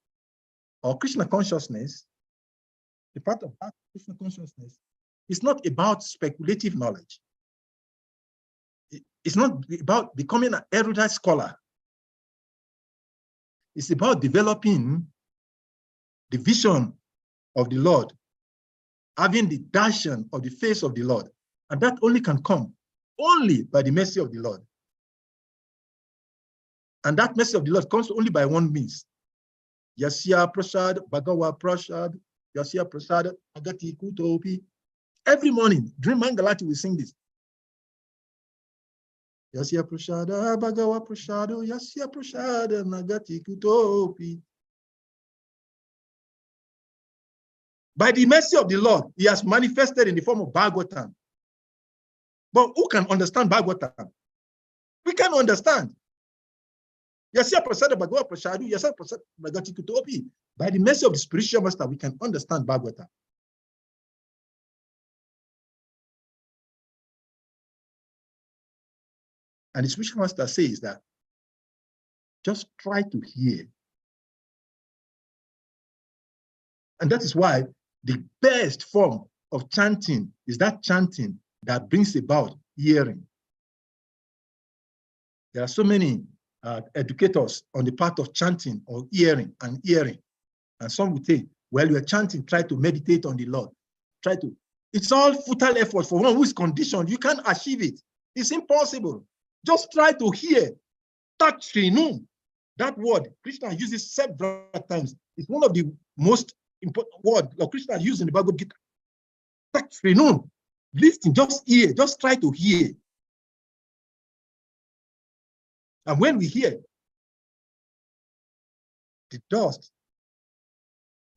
or Krishna consciousness, the part of bhakti, Krishna consciousness, is not about speculative knowledge. It's not about becoming an erudite scholar. It's about developing the vision of the Lord, having the darshan of the face of the Lord. And that only can come only by the mercy of the Lord. And that mercy of the Lord comes only by one means. Yasya Prasad, Bhagawa Prasad, Yasya Prasad, Agati Kutopi. Every morning, during Mangalati, we sing this. Yasya Prasada, Bhagawa Prasado, Yasya Prasada, Nagati Kutopi. By the mercy of the Lord, he has manifested in the form of Bhagavatam. But who can understand Bhagavatam? We can understand. Yasya Prasada, Bhagawa Prasado, Yasya Prasada, Nagati Kutopi. By the mercy of the spiritual master, we can understand Bhagavatam. And the spiritual master says that just try to hear. And that is why the best form of chanting is that chanting that brings about hearing. There are so many educators on the part of chanting or hearing and hearing. And some would say, well, you are chanting, try to meditate on the Lord. It's all futile effort for one who is conditioned. You can't achieve it. It's impossible. Just try to hear. Touch Srinum. That word, Krishna uses several times. It's one of the most important words that Krishna used in the Bhagavad Gita. Touch Srinum. Listen, just hear. Just try to hear. And when we hear, the dust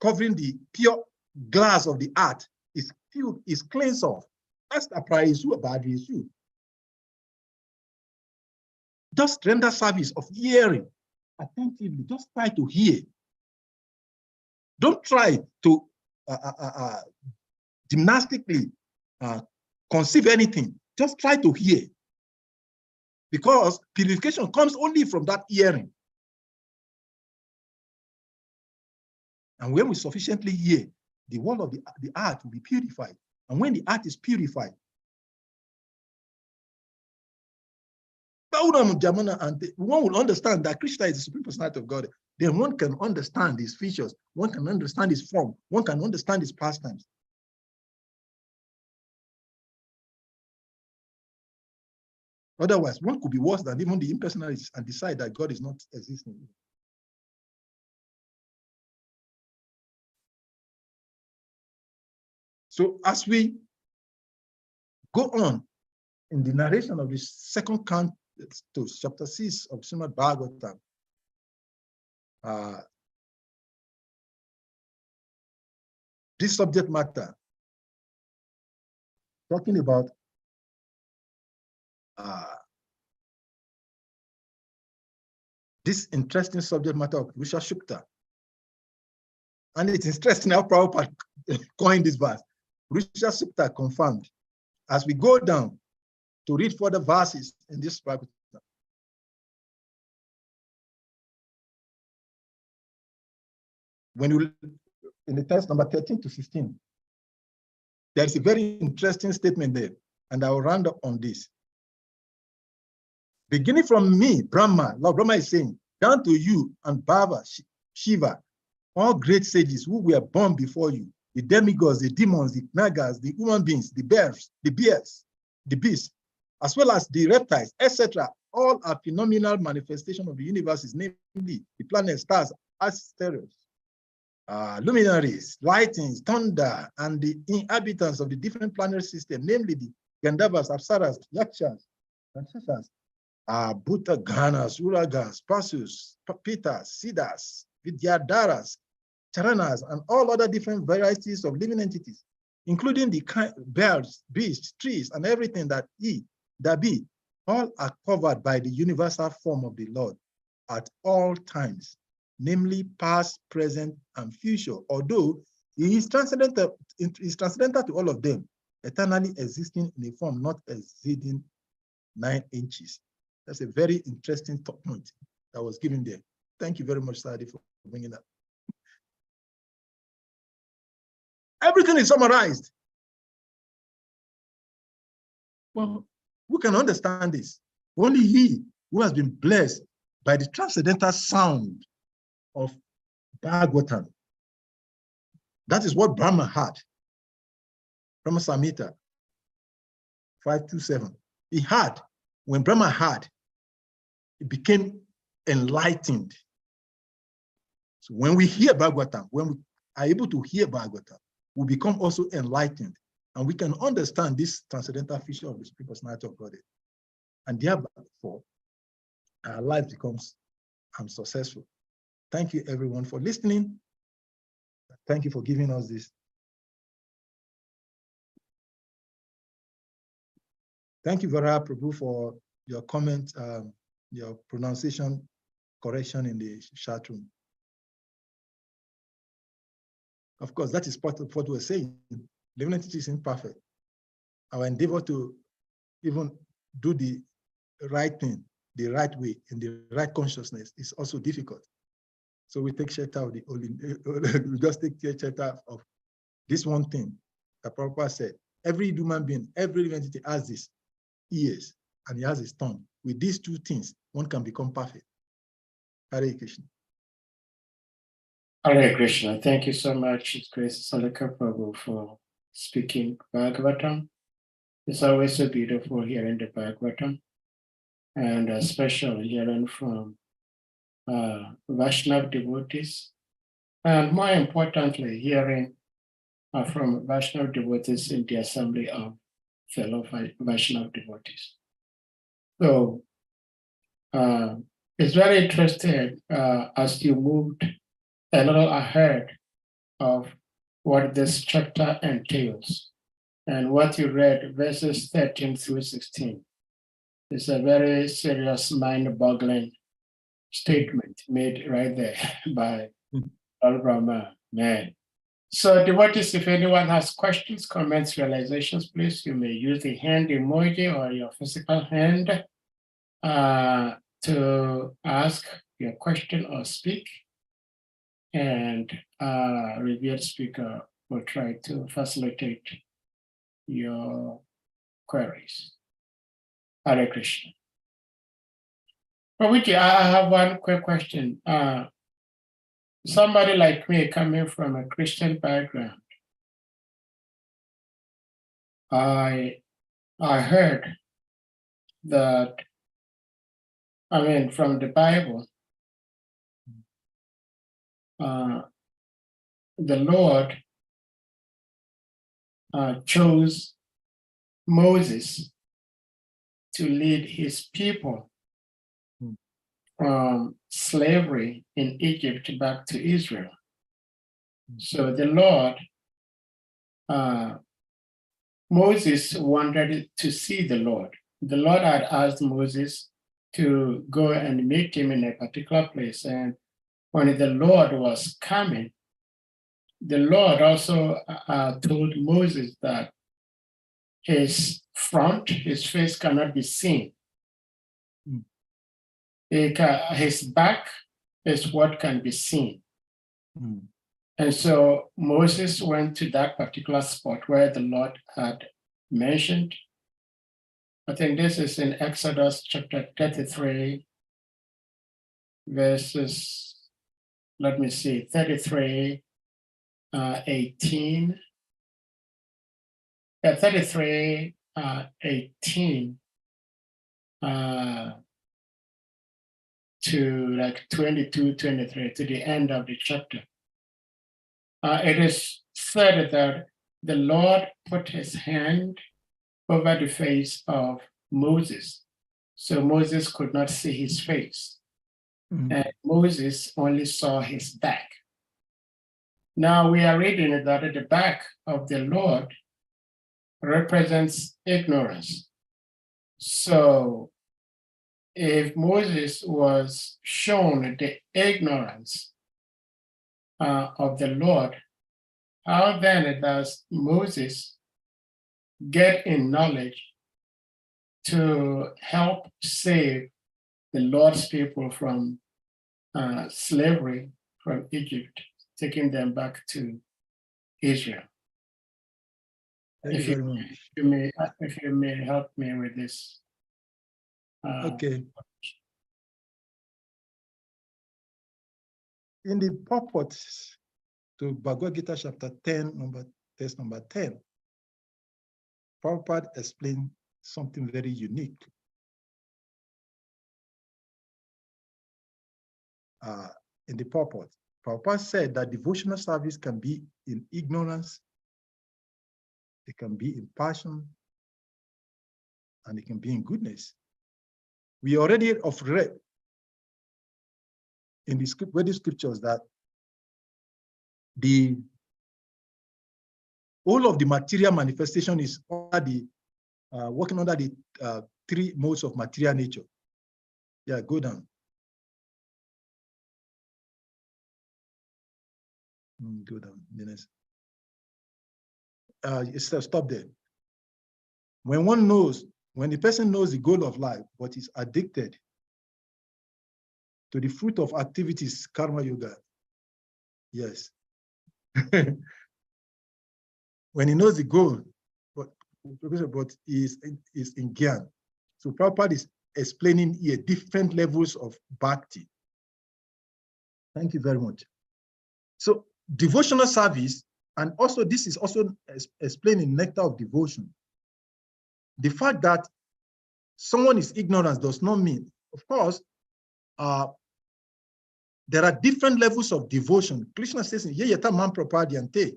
covering the pure glass of the earth is filth is cleansed off. That's the price you about is you. Just render service of hearing attentively. Just try to hear. Don't try to gymnastically conceive anything. Just try to hear. Because purification comes only from that hearing. And when we sufficiently hear, the wall of the heart will be purified. And when the heart is purified, one will understand that Krishna is the Supreme Personality of God. Then one can understand his features, one can understand his form, one can understand his pastimes. Otherwise, one could be worse than even the impersonalists and decide that God is not existing. So as we go on in the narration of the second canto, chapter 6 of SRIMAD BHAGAVATAM, this subject matter, talking about this interesting subject matter of Risha Shukta. And it's interesting how Prabhupada coined this verse. Risha Shukta confirmed. As we go down to read further verses in this Bible, when you in the text number 13 to 15, there is a very interesting statement there, and I will round up on this. Beginning from me, Brahma, Lord Brahma is saying, down to you and Bhava, Shiva, all great sages who were born before you, the demigods, the demons, the nagas, the human beings, the bears, the beasts, as well as the reptiles, etc. All are phenomenal manifestations of the universes, namely the planets, stars, asteroids, luminaries, lightnings, thunder, and the inhabitants of the different planetary systems, namely the Gandharvas, Apsaras, Yakshas, Rakshasas, Bhuta, Ganas, Uragas, Pasus, Pitas, Siddhas, Vidyadharas, Charanas, and all other different varieties of living entities, including the birds, beasts, trees, and everything that be, all are covered by the universal form of the Lord at all times, namely past, present, and future, although he is transcendental to all of them, eternally existing in a form not exceeding 9 inches. That's a very interesting point that was given there. Thank you very much, Sadi, for bringing that. Everything is summarized. Well, who can understand this? Only he who has been blessed by the transcendental sound of Bhagavatam. That is what Brahma had. Brahma Samhita 527. He had, when Brahma had, it became enlightened. So when we hear Bhagavatam, when we are able to hear Bhagavatam, we become also enlightened, and we can understand this transcendental feature of the Supreme Personality of God. And therefore, our life becomes successful. Thank you, everyone, for listening. Thank you for giving us this. Thank you, Vara Prabhu, for your comment, your pronunciation correction in the chat room. Of course, that is part of what we're saying. Living entity is imperfect. Our endeavor to even do the right thing, the right way, in the right consciousness is also difficult. So we take shelter of the holy, we just take shelter of this one thing that Prabhupada said. Every human being, every living entity has this ears and he has his tongue. With these two things, one can become perfect. Hare Krishna. Hare Krishna. Thank you so much, His Grace SALIKA Prabhu, for speaking Bhagavatam. It's always so beautiful hearing the Bhagavatam, and especially hearing from Vaishnava devotees, and more importantly, hearing from Vaishnava devotees in the assembly of fellow Vaishnava devotees. So it's very interesting as you moved a little ahead of what this chapter entails. And what you read, verses 13 through 16, is a very serious, mind-boggling statement made right there by Al-Brahma, man. So devotees, if anyone has questions, comments, realizations, please, you may use the hand emoji or your physical hand to ask your question or speak. And revered speaker will try to facilitate your queries. Hare Krishna. Prabhuji, I have one quick question. Somebody like me coming from a Christian background, I heard that, from the Bible, the Lord chose Moses to lead his people from slavery in Egypt back to Israel. So the Lord, Moses wanted to see the Lord. The Lord had asked Moses to go and meet him in a particular place. And when the Lord was coming, the Lord also told Moses that his face cannot be seen. His back is what can be seen. And so Moses went to that particular spot where the Lord had mentioned. I think this is in Exodus chapter 33, verses, 33, 18. 33, 18 to like 22, 23, to the end of the chapter. It is said that the Lord put his hand over the face of Moses, so Moses could not see his face. And Moses only saw his back. Now we are reading that at the back of the Lord represents ignorance. So if Moses was shown the ignorance of the Lord, how then does Moses get in knowledge to help save the Lord's people from slavery from Egypt, taking them back to Israel? Thank you very much. If you may help me with this. Okay. In the purport to Bhagavad Gita chapter 10, text number 10, Prabhupada explained something very unique. In the purport, Prabhupada said that devotional service can be in ignorance, it can be in passion, and it can be in goodness. We already have read in the scriptures that all of the material manifestation is working under the three modes of material nature. Yeah, go down. Go down. Stop there. When the person knows the goal of life, but is addicted to the fruit of activities, karma yoga. Yes. When he knows the goal, but is in Gyan. So Prabhupada is explaining here different levels of bhakti. Thank you very much. So devotional service, and also this is also explained in Nectar of Devotion. The fact that someone is ignorant does not mean, of course, there are different levels of devotion. Krishna says in Yeyata Man Prapadyante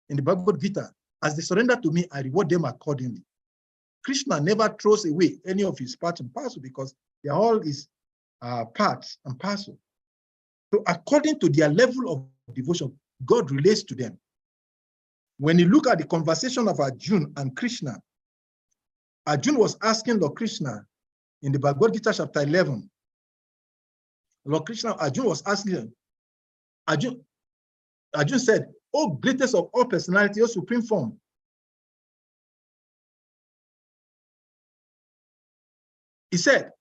in the Bhagavad Gita, as they surrender to me, I reward them accordingly. Krishna never throws away any of his parts and parcel because they are all his parts and parcel. So according to their level of devotion, God relates to them. when you look at the conversation of Arjuna and Krishna, Arjuna was asking Lord Krishna in the Bhagavad Gita chapter 11. Lord Krishna, Arjuna was asking him, Arjuna said, "Oh, greatest of all personality, O supreme form." He said,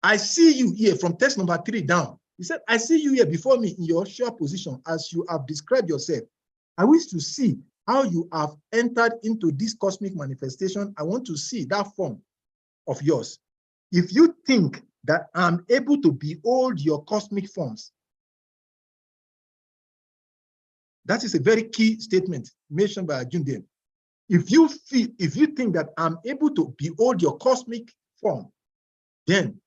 "I see you here," from text number 3 down. He said, "I see you here before me in your sure position as you have described yourself. I wish to see how you have entered into this cosmic manifestation. I want to see that form of yours. If you think that I'm able to behold your cosmic forms," that is a very key statement mentioned by Arjuna there. If you think that I'm able to behold your cosmic form, then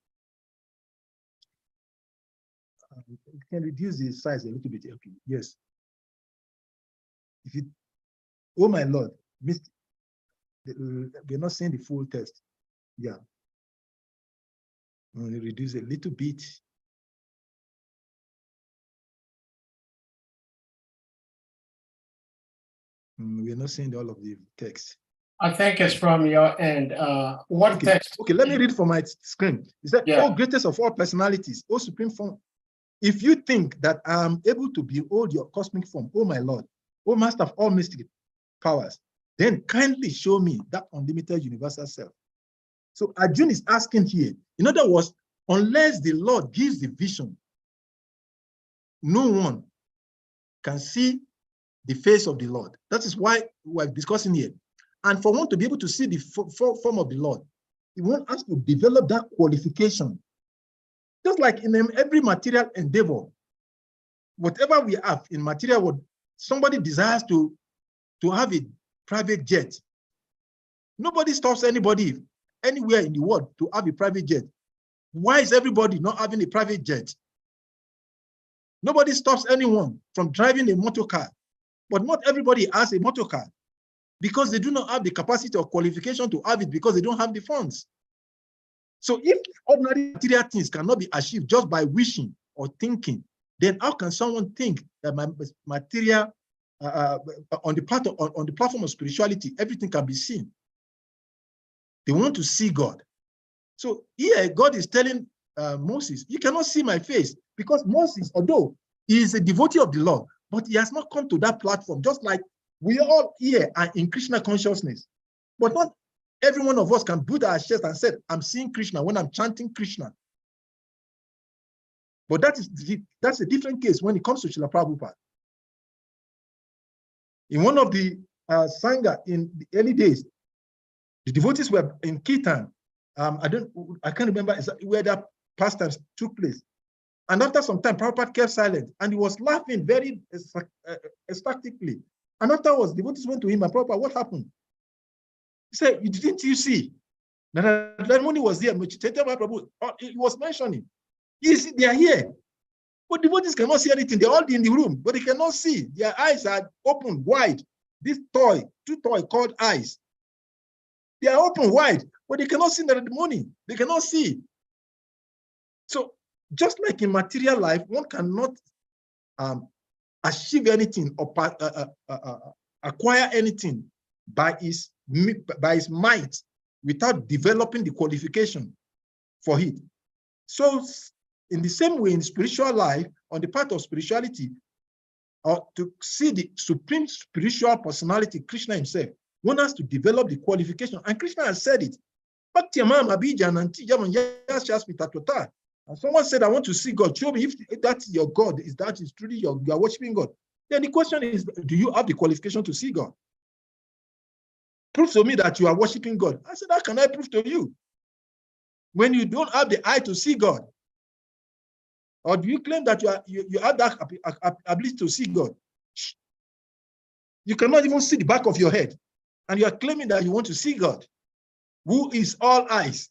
you can reduce the size a little bit. Okay, yes. If you, oh my Lord, we're not saying the full text. Yeah. Only reduce a little bit. We're not saying all of the text. I think it's from your end. What Okay. text? Okay, let me read from my screen. It said, Yeah. "Oh, greatest of all personalities, O supreme form, if you think that I am able to behold your cosmic form, O my Lord, O master of all mystic powers, then kindly show me that unlimited universal self." So Arjuna is asking here, in other words, unless the Lord gives the vision, no one can see the face of the Lord. That is why we're discussing here. And for one to be able to see the form of the Lord, he wants us to develop that qualification. Just like in every material endeavor, whatever we have in material world, somebody desires to have a private jet. Nobody stops anybody anywhere in the world to have a private jet. Why is everybody not having a private jet? Nobody stops anyone from driving a motor car, but not everybody has a motor car because they do not have the capacity or qualification to have it because they don't have the funds. So if ordinary material things cannot be achieved just by wishing or thinking, then how can someone think that my material on the platform of spirituality, everything can be seen? They want to see God. So here God is telling Moses, you cannot see my face, because Moses, although he is a devotee of the Lord, but he has not come to that platform, just like we all here are in Krishna consciousness. But not every one of us can put our chest and say, I'm seeing Krishna when I'm chanting Krishna. But that's a different case when it comes to Srila Prabhupada. In one of the Sangha in the early days, the devotees were in Kirtan. I can't remember exactly where that pastimes took place. And after some time, Prabhupada kept silent and he was laughing very ecstatically. And afterwards, devotees went to him and Prabhupada, what happened? He said, didn't you see? Narayana was there. He was mentioning. They are here. But devotees cannot see anything. They're all in the room, but they cannot see. Their eyes are open wide. This two toy called eyes. They are open wide, but they cannot see Narayana. They cannot see. So just like in material life, one cannot achieve anything or acquire anything by his might without developing the qualification for it. So in the same way, in spiritual life, on the part of spirituality, or to see the supreme spiritual personality, Krishna himself, one has to develop the qualification. And Krishna has said it. And someone said, I want to see God. Show me if that's your God, if that is truly you are worshiping God. Then the question is, do you have the qualification to see God? Prove to me that you are worshiping God. I said, how can I prove to you? When you don't have the eye to see God? Or do you claim that you have that ability to see God? You cannot even see the back of your head. And you are claiming that you want to see God, who is all eyes.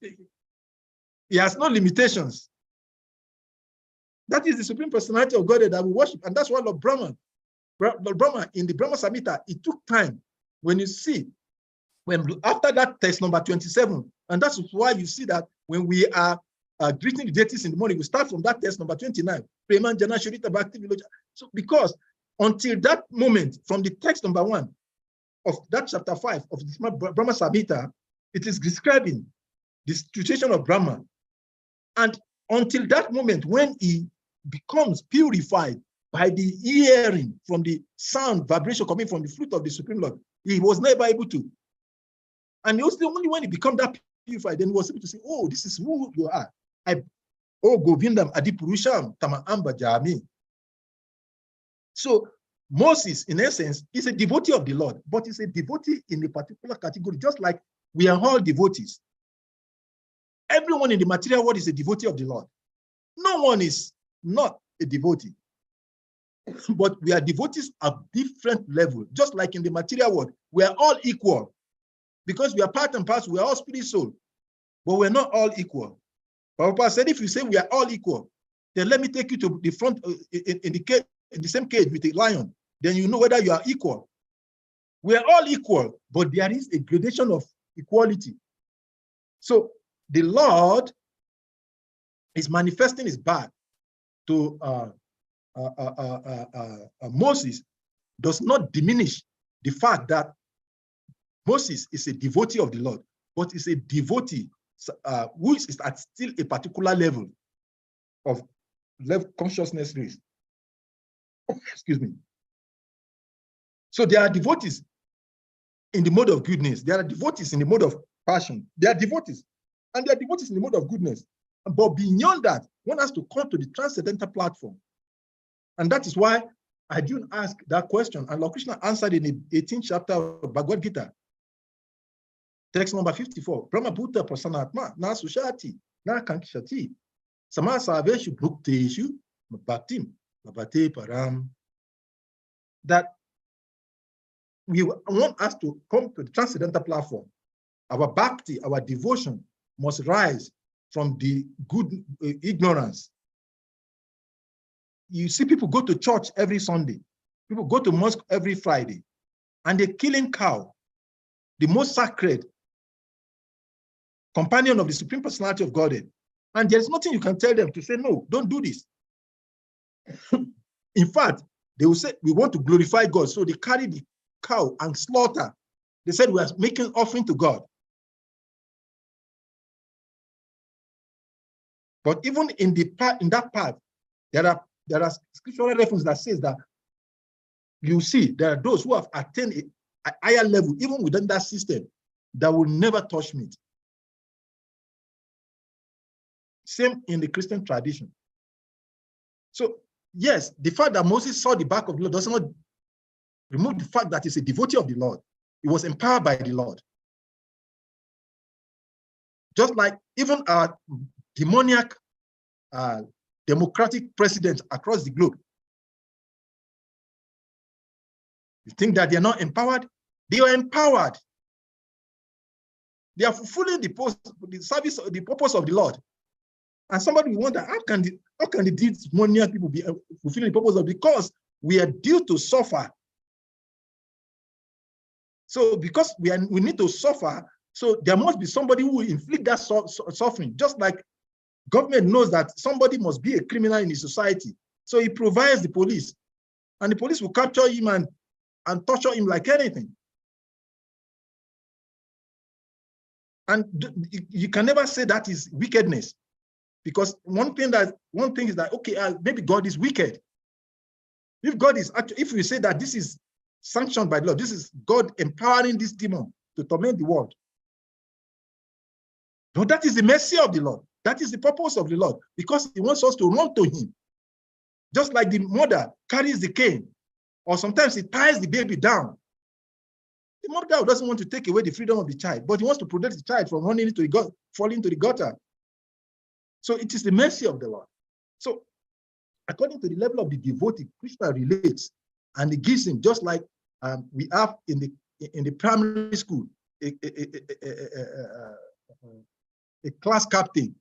He has no limitations. That is the supreme personality of God that we worship. And that's why Lord Brahma in the Brahma Samhita, it took time. When you see, after that text number 27, and that's why you see that when we are greeting the deities in the morning, we start from that text number 29. So because until that moment, from the text number 1, of that chapter 5 of the Brahma Samhita, it is describing the situation of Brahma. And until that moment when he becomes purified by the hearing from the sound vibration coming from the flute of the Supreme Lord, he was never able to. And it was only when he became that purified, then he was able to say, oh, this is who you are. Oh, Govindam Adipurusham Tama Amba Jami. So Moses, in essence, is a devotee of the Lord, but is a devotee in a particular category, just like we are all devotees. Everyone in the material world is a devotee of the Lord. No one is not a devotee. But we are devotees at different levels. Just like in the material world, we are all equal. Because we are part and parcel, we are all spirit soul. But we're not all equal. Prabhupada said, if you say we are all equal, then let me take you to the front in the same cage with a lion. Then you know whether you are equal. We are all equal, but there is a gradation of equality. So the Lord is manifesting his back to Moses, does not diminish the fact that Moses is a devotee of the Lord, but is a devotee who is at still a particular level of consciousness race. Excuse me. So there are devotees in the mode of goodness. There are devotees in the mode of passion. There are devotees, and there are devotees in the mode of goodness. But beyond that, one has to come to the transcendental platform. And that is why I didn't ask that question. And Lord Krishna answered in the 18th chapter of Bhagavad Gita, text number 54. Brahma Bhuta Prasanatma Na Sushati Na Kankshati Samasaveshu Bhukteshu Bhaktim Bhavate Param. That we want us to come to the transcendental platform. Our bhakti, our devotion must rise from the good ignorance. You see people go to church every Sunday. People go to mosque every Friday. And they're killing cow, the most sacred companion of the Supreme Personality of Godhead. And there's nothing you can tell them to say, no, don't do this. In fact, they will say, we want to glorify God. So they carry the cow and slaughter. They said, we are making offering to God. But even in that part, there are scriptural references that says that you see there are those who have attained a higher level, even within that system, that will never touch meat. Same in the Christian tradition. So yes, the fact that Moses saw the back of the Lord does not remove the fact that he's a devotee of the Lord. He was empowered by the Lord. Just like even our demoniac democratic presidents across the globe. You think that they are not empowered? They are empowered. They are fulfilling the service, the purpose of the Lord. And somebody will wonder, how can the demoniac people be fulfilling the purpose of? Because we are due to suffer. So because we need to suffer, so there must be somebody who will inflict that suffering. Just like government knows that somebody must be a criminal in the society. So he provides the police, and the police will capture him and torture him like anything. And you can never say that is wickedness, because one thing is that, okay, maybe God is wicked. If God is actually, if we say that this is sanctioned by the Lord, this is God empowering this demon to torment the world. No, that is the mercy of the Lord. That is the purpose of the Lord, because he wants us to run to him. Just like the mother carries the cane, or sometimes he ties the baby down. The mother doesn't want to take away the freedom of the child, but he wants to protect the child from running into the falling into the gutter. So it is the mercy of the Lord. So according to the level of the devotee, Krishna relates, and he gives him, just like we have in the primary school, a class captain.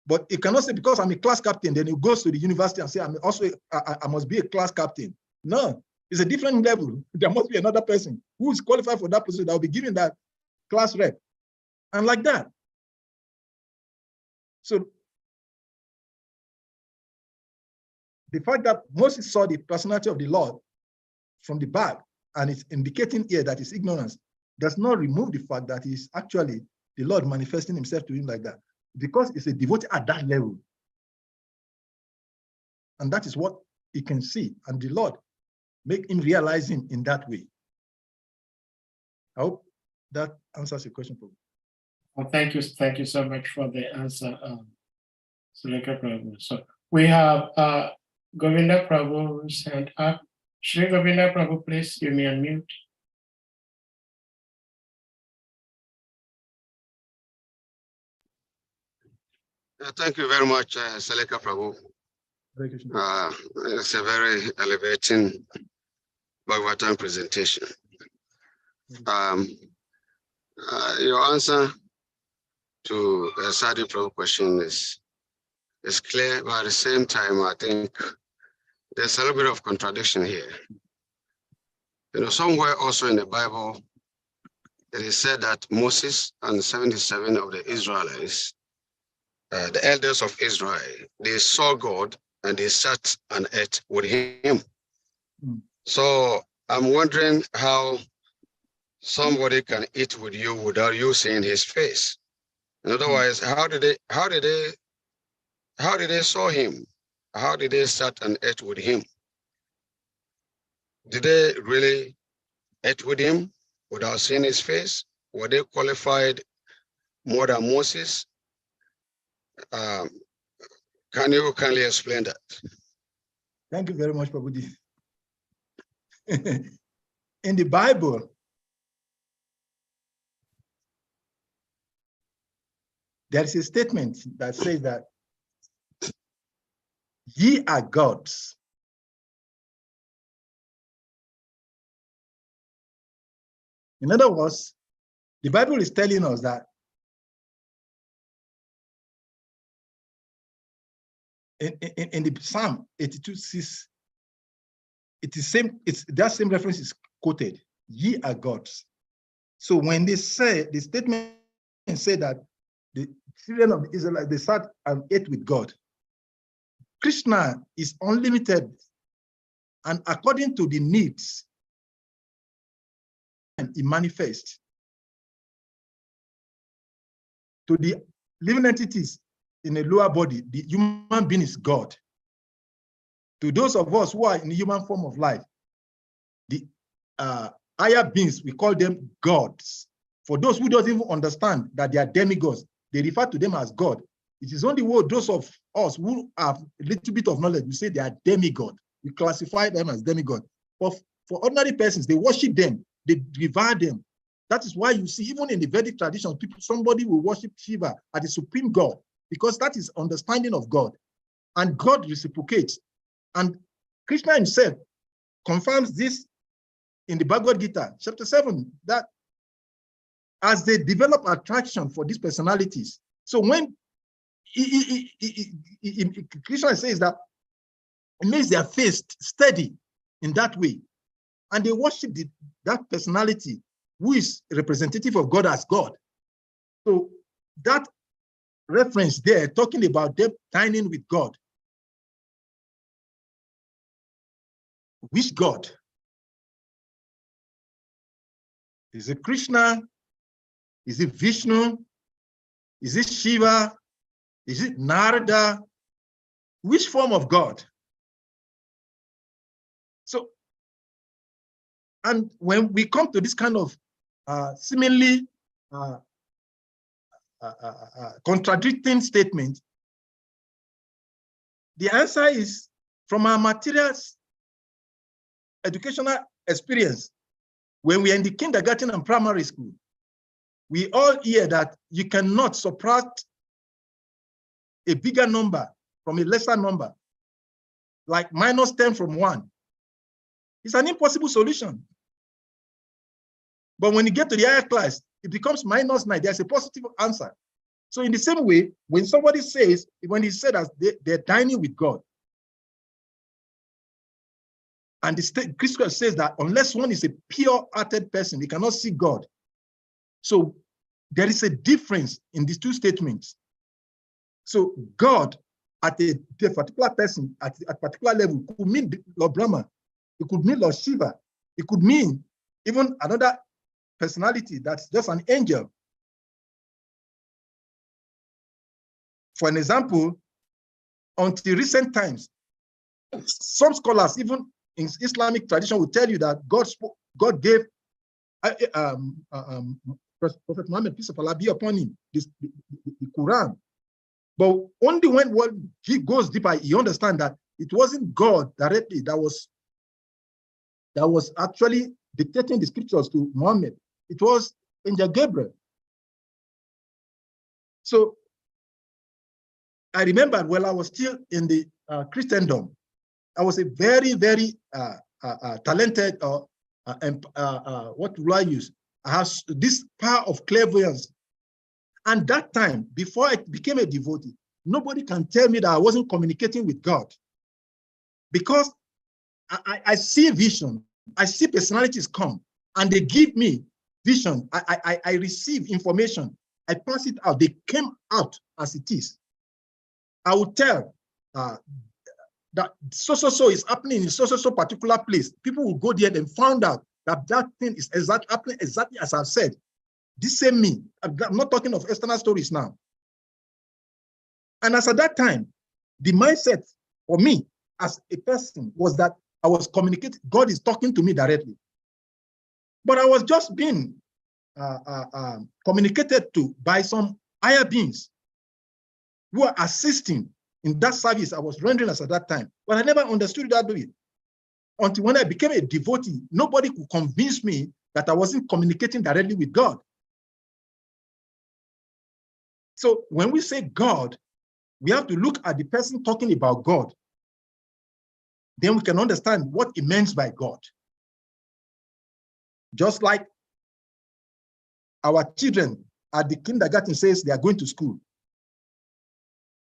But he cannot say, because I'm a class captain, then he goes to the university and say, I must be a class captain. No, it's a different level. There must be another person who is qualified for that position that will be given that class rep. And like that. So the fact that Moses saw the personality of the Lord from the back, and it's indicating here that it's ignorance, does not remove the fact that it's actually the Lord manifesting himself to him like that, because it's a devotee at that level. And that is what he can see, and the Lord make him realize him in that way. I hope that answers your question, Prabhu. Well, thank you so much for the answer, Salika Prabhu. So we have Govinda Prabhu's hand up. Shri Govinda Prabhu, please give me a unmute. Thank you very much, Salika Prabhu. It's a very elevating Bhagavatam presentation. Your answer to the Sadi Prabhu question is clear, but at the same time, I think there's a little bit of contradiction here. You know, somewhere also in the Bible, it is said that Moses and 77 of the Israelites, the elders of Israel, they saw God and they sat and ate with him. So I'm wondering how somebody can eat with you without you seeing his face. In other words, how did they saw him? How did they sat and ate with him? Did they really eat with him without seeing his face? Were they qualified more than Moses? Can you kindly explain that? Thank you very much, Prabhuji. In the Bible, there is a statement that says that ye are gods. In other words, the Bible is telling us that in the Psalm 82:6, that same reference is quoted, ye are gods. So when they say, the statement say that the children of the Israelites, they sat and ate with God. KRSNA is unlimited, and according to the needs, it manifests to the living entities in a lower body. The human being is God. To those of us who are in the human form of life, the higher beings, we call them gods. For those who don't even understand that they are demigods, they refer to them as God. It is only those of us who have a little bit of knowledge, we say they are demigod. We classify them as demigod. But for ordinary persons, they worship them, they revere them. That is why you see, even in the Vedic tradition, somebody will worship Shiva as the supreme God, because that is understanding of God. And God reciprocates. And KRSNA himself confirms this in the Bhagavad Gita, chapter 7, that as they develop attraction for these personalities, so when KRSNA says that it makes their face steady in that way, and they worship that personality who is representative of God as God. So that reference there, talking about them dining with God. Which God? Is it KRSNA? Is it Vishnu? Is it Shiva? Is it Narada? Which form of God? So, and when we come to this kind of seemingly contradicting statement, the answer is from our material educational experience. When we are in the kindergarten and primary school, we all hear that you cannot subtract a bigger number from a lesser number, like -10 from 1. It's an impossible solution. But when you get to the higher class, it becomes -9. There's a positive answer. So in the same way, when somebody says, when he said that they're dining with God, and the KRSNA says that unless one is a pure-hearted person, he cannot see God. So there is a difference in these two statements. So God at a particular person, at a particular level, could mean Lord Brahma, it could mean Lord Shiva, It could mean even another personality that's just an angel. For an example, until recent times, some scholars, even in Islamic tradition, will tell you that God gave Prophet Muhammad, peace of Allah be upon him, the Quran. But only when he goes deeper, you understand that it wasn't God directly that was actually dictating the scriptures to Muhammad. It was Angel Gabriel. So I remember while I was still in the Christendom, I was a very, very talented, what will I use? I have this power of clairvoyance. And that time, before I became a devotee, nobody can tell me that I wasn't communicating with God. Because I see vision, I see personalities come, and they give me vision. I receive information, I pass it out. They came out as it is. I will tell that so is happening in so particular place. People will go there and found out that that thing is happening exactly as I've said. This same me. I'm not talking of external stories now. And as at that time, the mindset for me as a person was that I was communicating. God is talking to me directly. But I was just being communicated to by some higher beings who are assisting in that service I was rendering as at that time. But I never understood that way. Until when I became a devotee, nobody could convince me that I wasn't communicating directly with God. So when we say God, we have to look at the person talking about God. Then we can understand what it means by God. Just like our children at the kindergarten says they are going to school.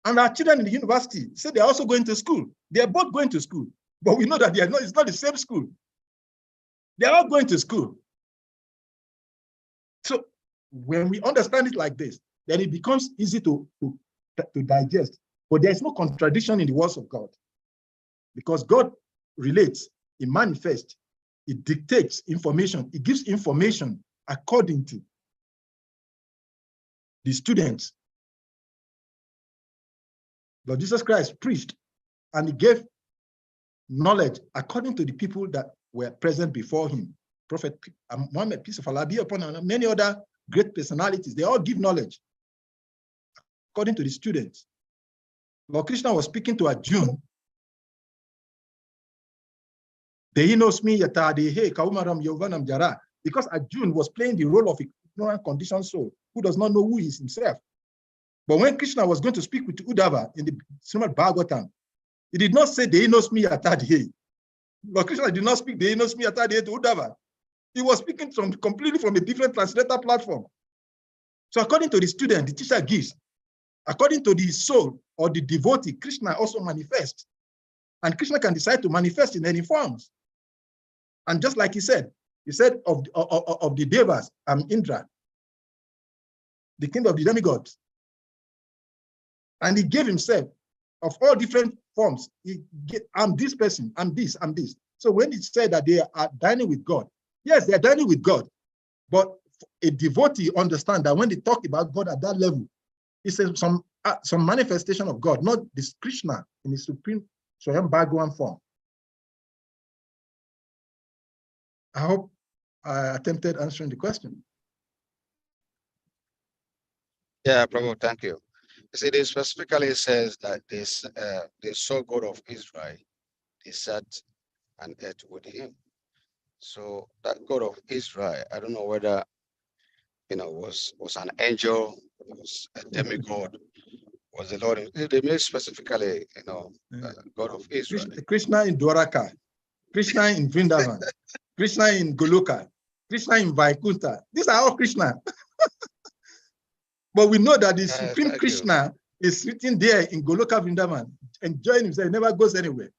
And our children in the university say they are also going to school. They are both going to school. But we know that it's not the same school. They are all going to school. So when we understand it like this, then it becomes easy to digest. But there is no contradiction in the words of God. Because God relates, He manifests, He dictates information, He gives information according to the students. Lord Jesus Christ preached, and He gave knowledge according to the people that were present before Him. Prophet Muhammad, peace of Allah be upon him, and many other great personalities, they all give knowledge according to the students. Lord Krishna was speaking to Arjuna. Because Arjuna was playing the role of a ignorant conditioned soul who does not know who he is himself. But when Krishna was going to speak with Uddhava in the SRIMAD BHAGAVATAM, he did not say Dehinosmi Yatadhe. Lord Krishna did not speak Dehinosmi Yatadhe to Uddhava. He was speaking completely from a different translator platform. So according to the student, the teacher gives. According to the soul or the devotee, Krishna also manifests. And Krishna can decide to manifest in any forms. And just like he said of the Devas, I'm Indra, the king of the demigods. And he gave himself of all different forms. I'm this person, I'm this, I'm this. So when it said that they are dining with God, yes, they are dining with God. But a devotee understands that when they talk about God at that level, it's some manifestation of God, not this Krishna in his supreme Swayam Bhagavan form. I hope I attempted answering the question. Yeah, Prabhu, thank you. See, it specifically says that the sole God of Israel is sat and ate with him. So that God of Israel, I don't know whether was an angel, was a demigod, was the Lord. They made specifically, God of Israel. Krishna in Dwaraka, Krishna in Vrindavan, Krishna in Goloka, Krishna in Vaikuntha. These are all Krishna. But we know that the supreme Krishna is sitting there in Goloka Vrindavan, enjoying himself, he never goes anywhere.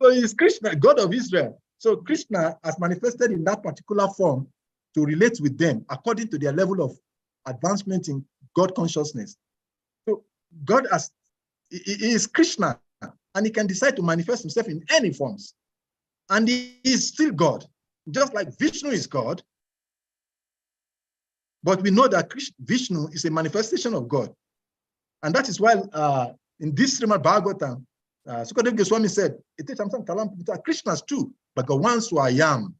So he's Krishna, God of Israel. So Krishna has manifested in that particular form to relate with them according to their level of advancement in God consciousness. So God he is Krishna, and he can decide to manifest himself in any forms. And he is still God, just like Vishnu is God. But we know that Vishnu is a manifestation of God. And that is why in this SRIMAD BHAGAVATAM, Sukadev Goswami said, Krishnas too, but the ones who I am.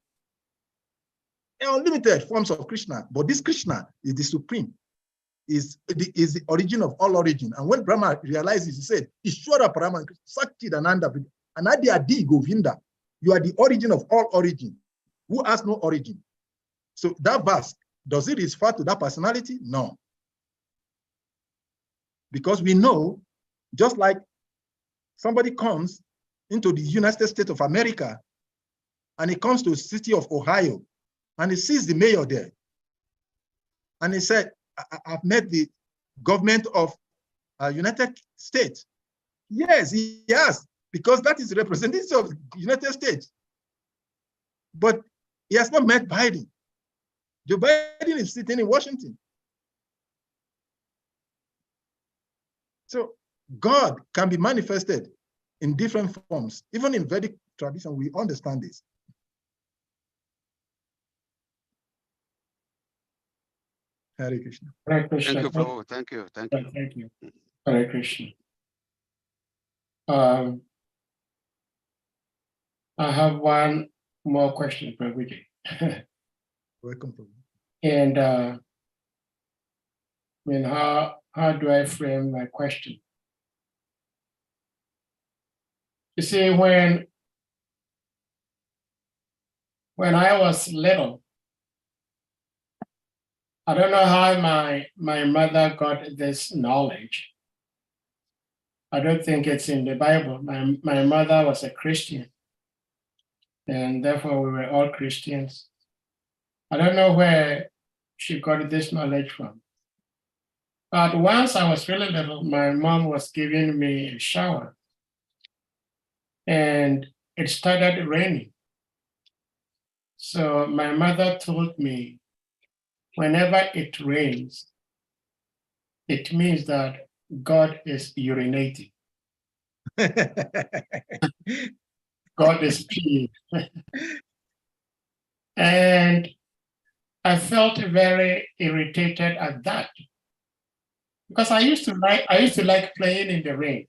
Unlimited forms of Krishna, but this Krishna is the supreme, is the origin of all origin. And when Brahma realizes, he said, Ishwara Paraman, Sakti Dananda, Anadi Adi Govinda, you are the origin of all origin. Who has no origin? So that verse, does it refer to that personality? No. Because we know, just like somebody comes into the United States of America, and he comes to the city of Ohio, and he sees the mayor there. And he said, I've met the government of United States. Yes, he has, because that is the representative of the United States. But he has not met Biden. Joe Biden is sitting in Washington. So God can be manifested in different forms. Even in Vedic tradition, we understand this. Hare Krishna. Hare Krishna. Thank you, Prabhu. Thank you. Thank you. Thank you. Hare Krishna. I have one more question, Prabhuji. Welcome, Prabhu. And I mean, how do I frame my question? You see, when I was little, I don't know how my mother got this knowledge. I don't think it's in the Bible. My mother was a Christian, and therefore we were all Christians. I don't know where she got this knowledge from. But once I was really little, my mom was giving me a shower, and it started raining. So my mother told me, whenever it rains, it means that God is urinating. God is peeing. And I felt very irritated at that, because I used to like playing in the rain.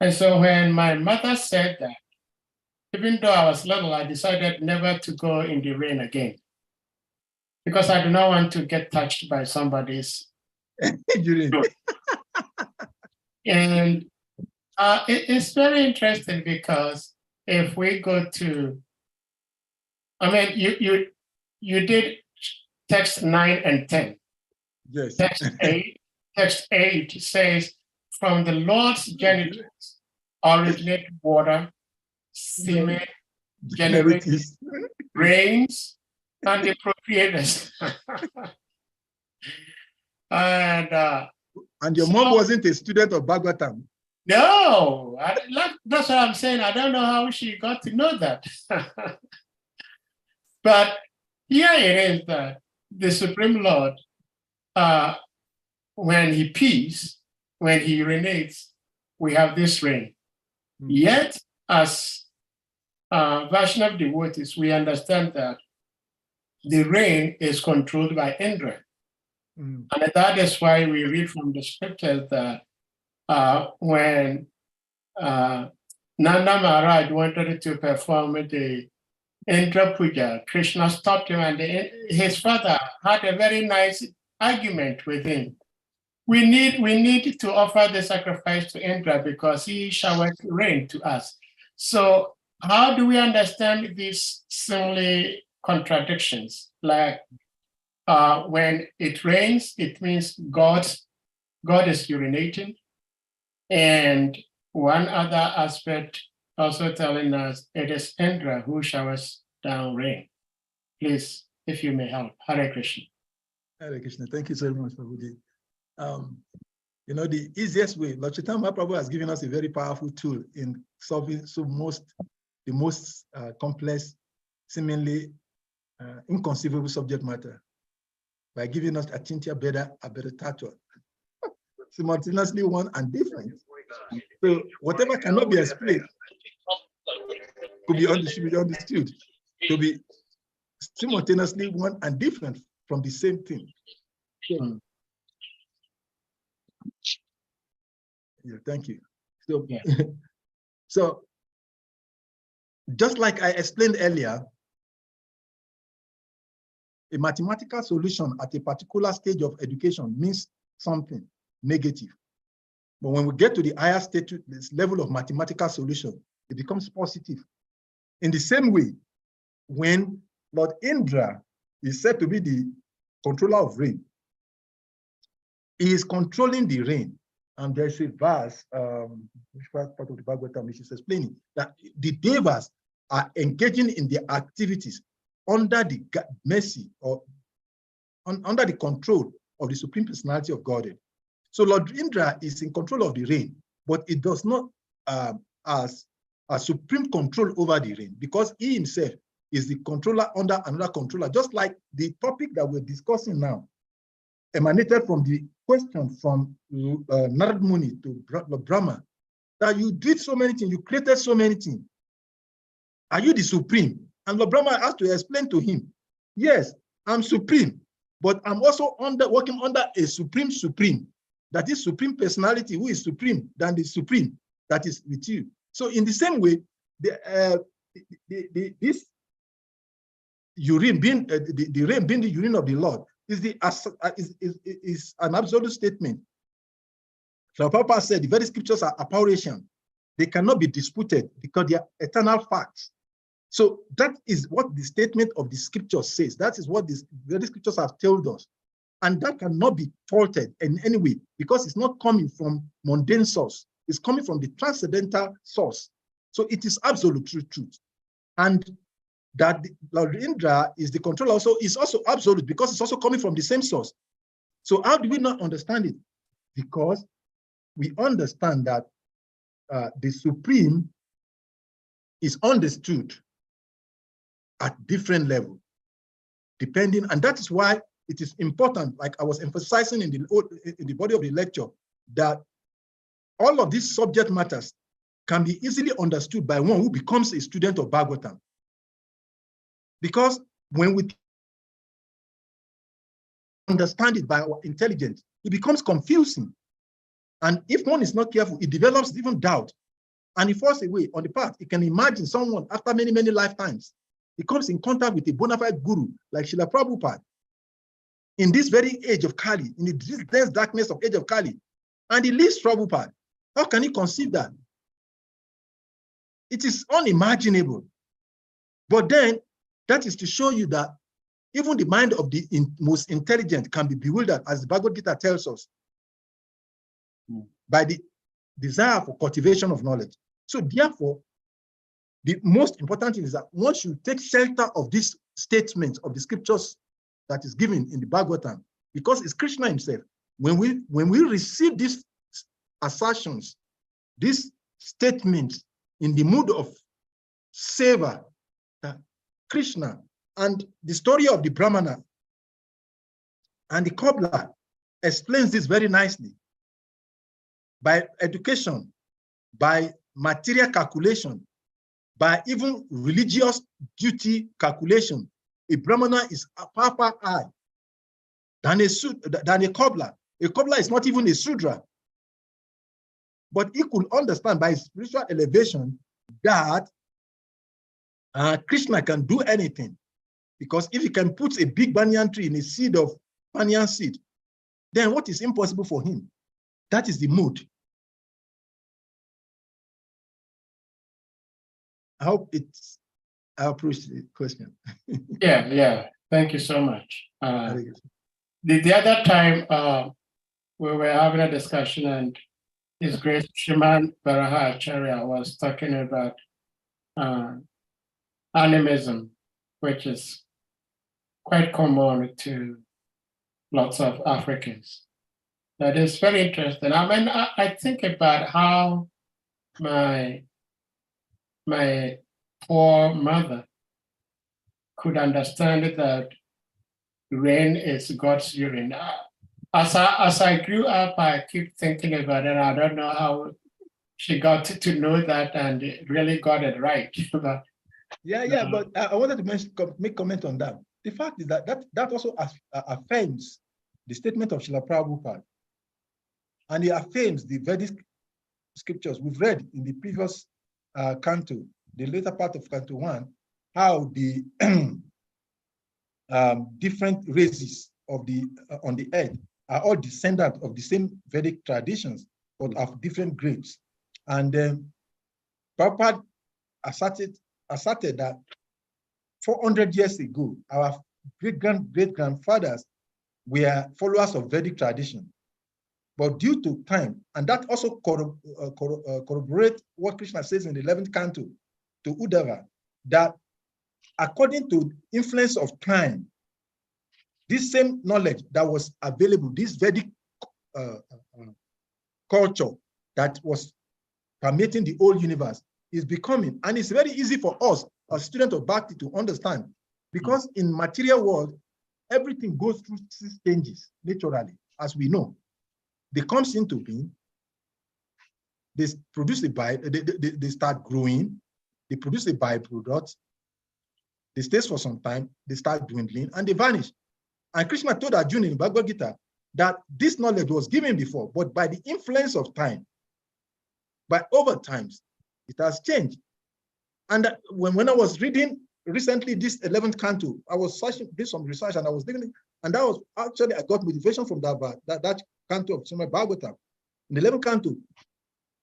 And so when my mother said that, even though I was little, I decided never to go in the rain again, because I do not want to get touched by somebody's urine. And it's very interesting, because if we go to, I mean, you did text 9 and 10. Yes. Text 8 says, from the Lord's genitals originate water, semen, generates, rains, and the procreators. And your mom wasn't a student of Bhagavatam. No, that's what I'm saying. I don't know how she got to know that. But here it is that the Supreme Lord, when he pees, when he urinates, we have this rain. Yet, as Vaishnava devotees, we understand that the rain is controlled by Indra. And that is why we read from the scriptures that when Nanda Maharaj wanted to perform the Indra Puja, Krishna stopped him, and his father had a very nice argument with him. We need to offer the sacrifice to Indra because he showers rain to us. So how do we understand these seemingly contradictions? Like when it rains, it means God is urinating. And one other aspect also telling us it is Indra who showers down rain. Please, if you may help. Hare Krishna. Hare Krishna. Thank you so much, Prabhuji. You know, the easiest way, Lord Chaitanya Mahaprabhu has given us a very powerful tool in solving the most complex, seemingly inconceivable subject matter by giving us Achintya Beda Abeda Tattva, simultaneously one and different. So whatever cannot be explained could be understood to be simultaneously one and different from the same thing. Yeah, thank you. So, Yeah. so just like I explained earlier, a mathematical solution at a particular stage of education means something negative. But when we get to the higher stage, this level of mathematical solution, it becomes positive. In the same way, when Lord Indra is said to be the controller of rain, he is controlling the rain. And there's a verse, which part of the Bhagavatam, which is explaining that the devas are engaging in their activities under the mercy or under the control of the Supreme Personality of Godhead. So Lord Indra is in control of the rain, but it does not as a supreme control over the rain, because he himself is the controller under another controller, just like the topic that we're discussing now emanated from the question from Narad Muni to Brahma, that you did so many things, you created so many things. Are you the supreme? And Lord Brahma has to explain to him, yes, I'm supreme, but I'm also working under a supreme, that is Supreme Personality, who is supreme than the supreme that is with you. So in the same way, this urine being the rain being the urine of the Lord is an absolute statement. So Papa said the very scriptures are apparition. They cannot be disputed because they are eternal facts. So that is what the statement of the scripture says. That is what the very scriptures have told us. And that cannot be faulted in any way, because it's not coming from mundane source. It's coming from the transcendental source. So it is absolute truth. And that Lord Indra is the controller is also absolute, because it's also coming from the same source. So how do we not understand it? Because we understand that the supreme is understood at different levels, depending, and that is why it is important, like I was emphasizing in the body of the lecture, that all of these subject matters can be easily understood by one who becomes a student of Bhagavatam. Because when we understand it by our intelligence, it becomes confusing. And if one is not careful, it develops even doubt. And it falls away on the path. You can imagine someone after many, many lifetimes, he comes in contact with a bona fide guru like Srila Prabhupada in this very age of Kali, in this dense darkness of age of Kali, and he leaves Prabhupada. How can he conceive that? It is unimaginable. But then, that is to show you that even the mind of the most intelligent can be bewildered, as the Bhagavad Gita tells us, by the desire for cultivation of knowledge. So therefore, the most important thing is that once you take shelter of this statement of the scriptures that is given in the Bhagavatam, because it's Krishna himself, when we receive these assertions, these statements in the mood of savor, Krishna, and the story of the Brahmana and the cobbler explains this very nicely. By education, by material calculation, by even religious duty calculation, a Brahmana is far high than a cobbler. A cobbler is not even a Sudra. But he could understand by spiritual elevation that Krishna can do anything. Because if he can put a big banyan tree in a seed of banyan seed, then what is impossible for him? That is the mood. I hope I approached the question. Yeah. Thank you so much. The other time we were having a discussion, and His Grace Shriman Baraha Acharya was talking about animism, which is quite common to lots of Africans. That is very interesting. I mean, I think about how my poor mother could understand that rain is God's urine. As I grew up, I keep thinking about it. I don't know how she got to know that and really got it right. But Yeah, but I wanted to make comment on that. The fact is that that also affirms the statement of Srila Prabhupada, and it affirms the Vedic scriptures we've read in the previous canto, the later part of canto 1, how the different races of the on the earth are all descendants of the same Vedic traditions, but of different grades. And Prabhupada asserted that 400 years ago, our great-grandfathers were followers of Vedic tradition. But due to time, and that also corroborates what Krishna says in the 11th canto to Uddhava, that according to influence of time, this same knowledge that was available, this Vedic culture that was permeating the whole universe is becoming, and it's very easy for us as students of Bhakti to understand, because in material world, everything goes through changes naturally, as we know. They comes into being, they produce they start growing, they produce a byproduct, they stay for some time, they start dwindling, and they vanish. And Krishna told Arjuna in Bhagavad Gita that this knowledge was given before, but by the influence of time, by over times, it has changed. And when I was reading recently this 11th canto, I was doing some research, and I was thinking, and that was actually, I got motivation from that canto of SRIMAD Bhagavatam, in the 11th canto,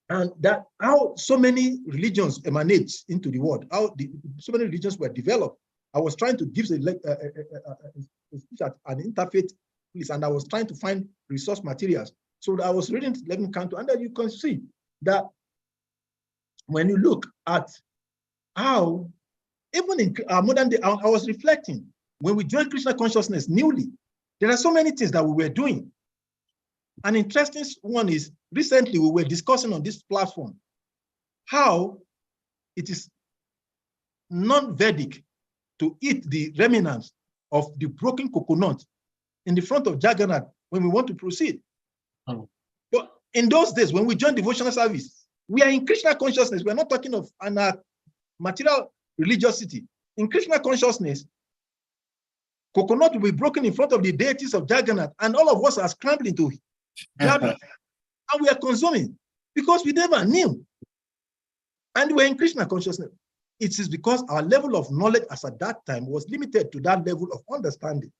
and that how so many religions emanate into the world, how so many religions were developed. I was trying to give a speech at an interfaith place, and I was trying to find resource materials. So I was reading 11th canto, and then you can see that when you look at how, even in our modern day, I was reflecting, when we joined Krishna consciousness newly, there are so many things that we were doing. An interesting one is, recently we were discussing on this platform how it is non-Vedic to eat the remnants of the broken coconut in the front of Jagannath when we want to proceed. Oh. But in those days, when we joined devotional service, we are in Krishna consciousness. We are not talking of an material religiosity. In Krishna consciousness, coconut will be broken in front of the deities of Jagannath, and all of us are scrambling to grab it, and we are consuming because we never knew. And we're in Krishna consciousness. It is because our level of knowledge as at that time was limited to that level of understanding.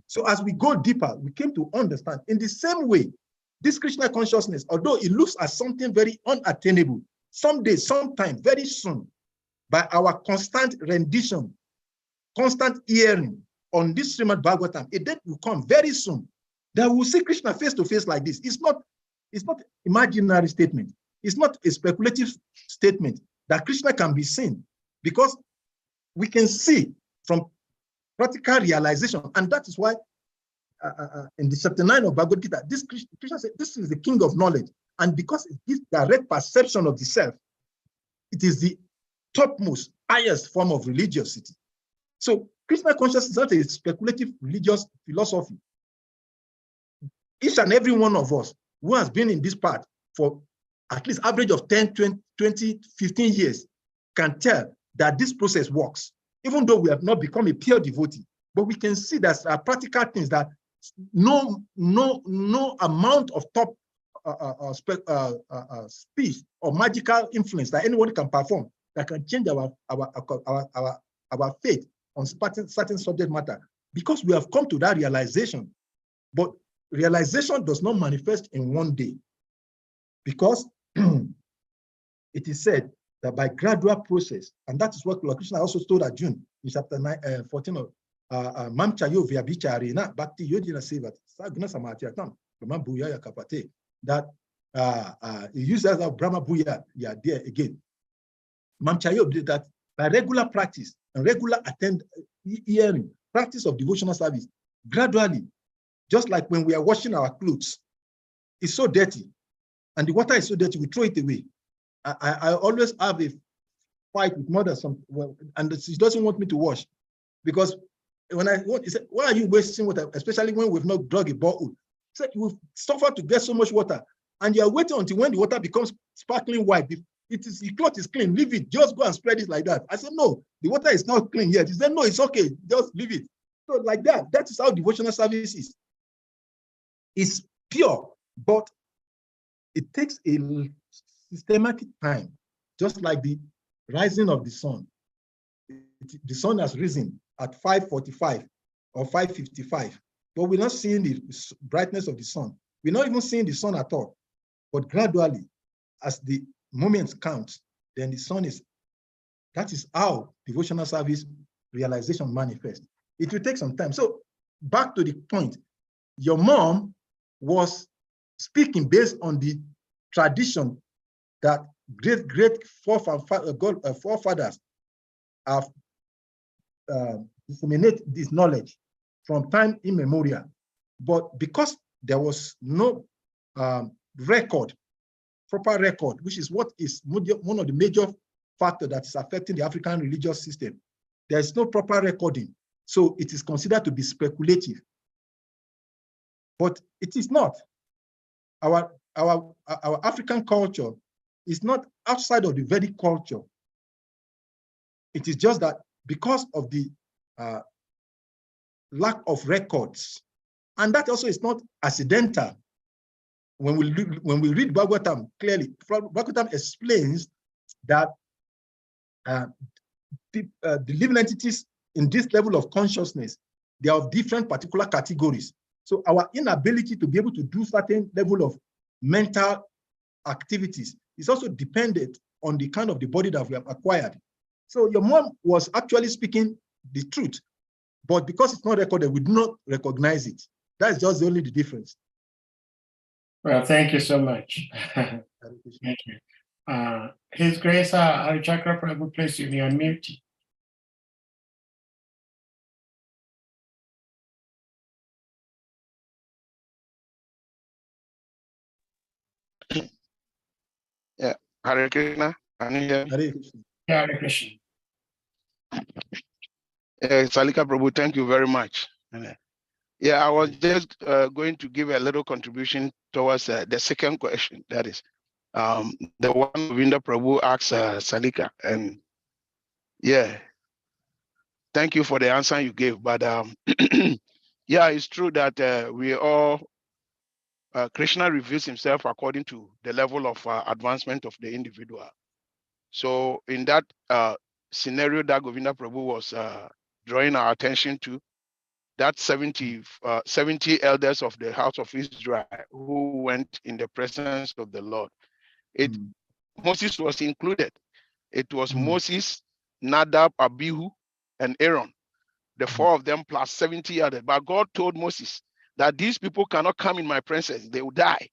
So as we go deeper, we came to understand. In the same way, this Krishna consciousness, although it looks as something very unattainable, someday, sometime, very soon, by our constant rendition, constant hearing on this SRIMAD Bhagavatam, a day will come very soon that we will see Krishna face to face like this. It's not imaginary statement. It's not a speculative statement that Krishna can be seen, because we can see from practical realization. And that is why in the chapter 9 of Bhagavad Gita, this Krishna said, this is the king of knowledge. And because it is direct perception of the self, it is the topmost, highest form of religiosity. So Krishna consciousness is not a speculative religious philosophy. Each and every one of us who has been in this path for at least average of 10, 20, 15 years can tell that this process works, even though we have not become a pure devotee. But we can see that there are practical things that no amount of top speech or magical influence that anyone can perform that can change our faith on certain subject matter, because we have come to that realization. But realization does not manifest in one day, because it is said that by gradual process, and that is what Lord Krishna also told Arjuna in chapter 14 of Mamchayo Vyabhicharena Bhakti Yodhina Sevat Saguna Samatyatam Brahma Bhuya Kapate, that he uses that Brahma Bhuya, yeah, there again. Mamchayo did that by regular practice and regular hearing, practice of devotional service, gradually, just like when we are washing our clothes, it's so dirty, and the water is so dirty, we throw it away. I always have a fight with mother, and she doesn't want me to wash, because when I want, he said, why are you wasting water, especially when we've not dug a borehole? He said, you suffer to get so much water, and you are waiting until when the water becomes sparkling white the cloth is clean, leave it, just go and spread it like that. I said, no, the water is not clean yet. He said, no, it's okay, just leave it. So like that is how devotional service is. It's pure, but it takes a systematic time, just like the rising of the sun. The sun has risen at 5:45 or 5:55, but we're not seeing the brightness of the sun. We're not even seeing the sun at all. But gradually, as the moments count, then the sun is, that is how devotional service realization manifests. It will take some time. So back to the point, your mom was speaking based on the tradition that great forefathers have disseminated this knowledge from time immemorial. But because there was no record, proper record, which is what is one of the major factors that is affecting the African religious system, there is no proper recording. So it is considered to be speculative. But it is not. Our African culture is not outside of the Vedic culture. It is just that because of the lack of records, and that also is not accidental. When we read Bhagavatam clearly, Bhagavatam explains that the living entities in this level of consciousness, they are of different particular categories. So our inability to be able to do certain level of mental activities is also dependent on the kind of the body that we have acquired. So your mom was actually speaking the truth, but because it's not recorded, we do not recognize it. That's just only the difference. Well, thank you so much. Thank you. His Grace Harichakra Prabhu, please, you may unmute. Yeah, Hare Krishna. Can you hear me? Hare Krishna. Yeah, Hare Krishna. Salika Prabhu, thank you very much. Yeah, I was just going to give a little contribution towards the second question. That is the one Vinda Prabhu asked Salika. And yeah, thank you for the answer you gave. But yeah, it's true that we all, Krishna reveals himself according to the level of advancement of the individual. So in that scenario that Govinda Prabhu was drawing our attention to, that 70 elders of the house of Israel who went in the presence of the Lord, Moses was included. It was Moses, Nadab, Abihu, and Aaron, the four of them plus 70 others. But God told Moses that these people cannot come in my presence, they will die.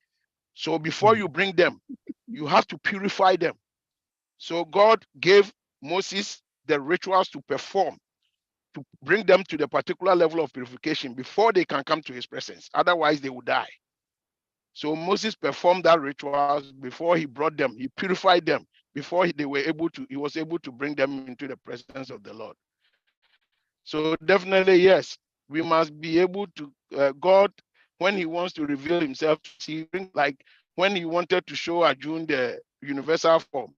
So before you bring them, you have to purify them. So God gave Moses the rituals to perform, to bring them to the particular level of purification before they can come to his presence. Otherwise, they will die. So Moses performed that rituals before he brought them. He purified them before he was able to bring them into the presence of the Lord. So definitely, yes, we must be able to, God, when he wants to reveal himself, like when he wanted to show Arjun the universal form,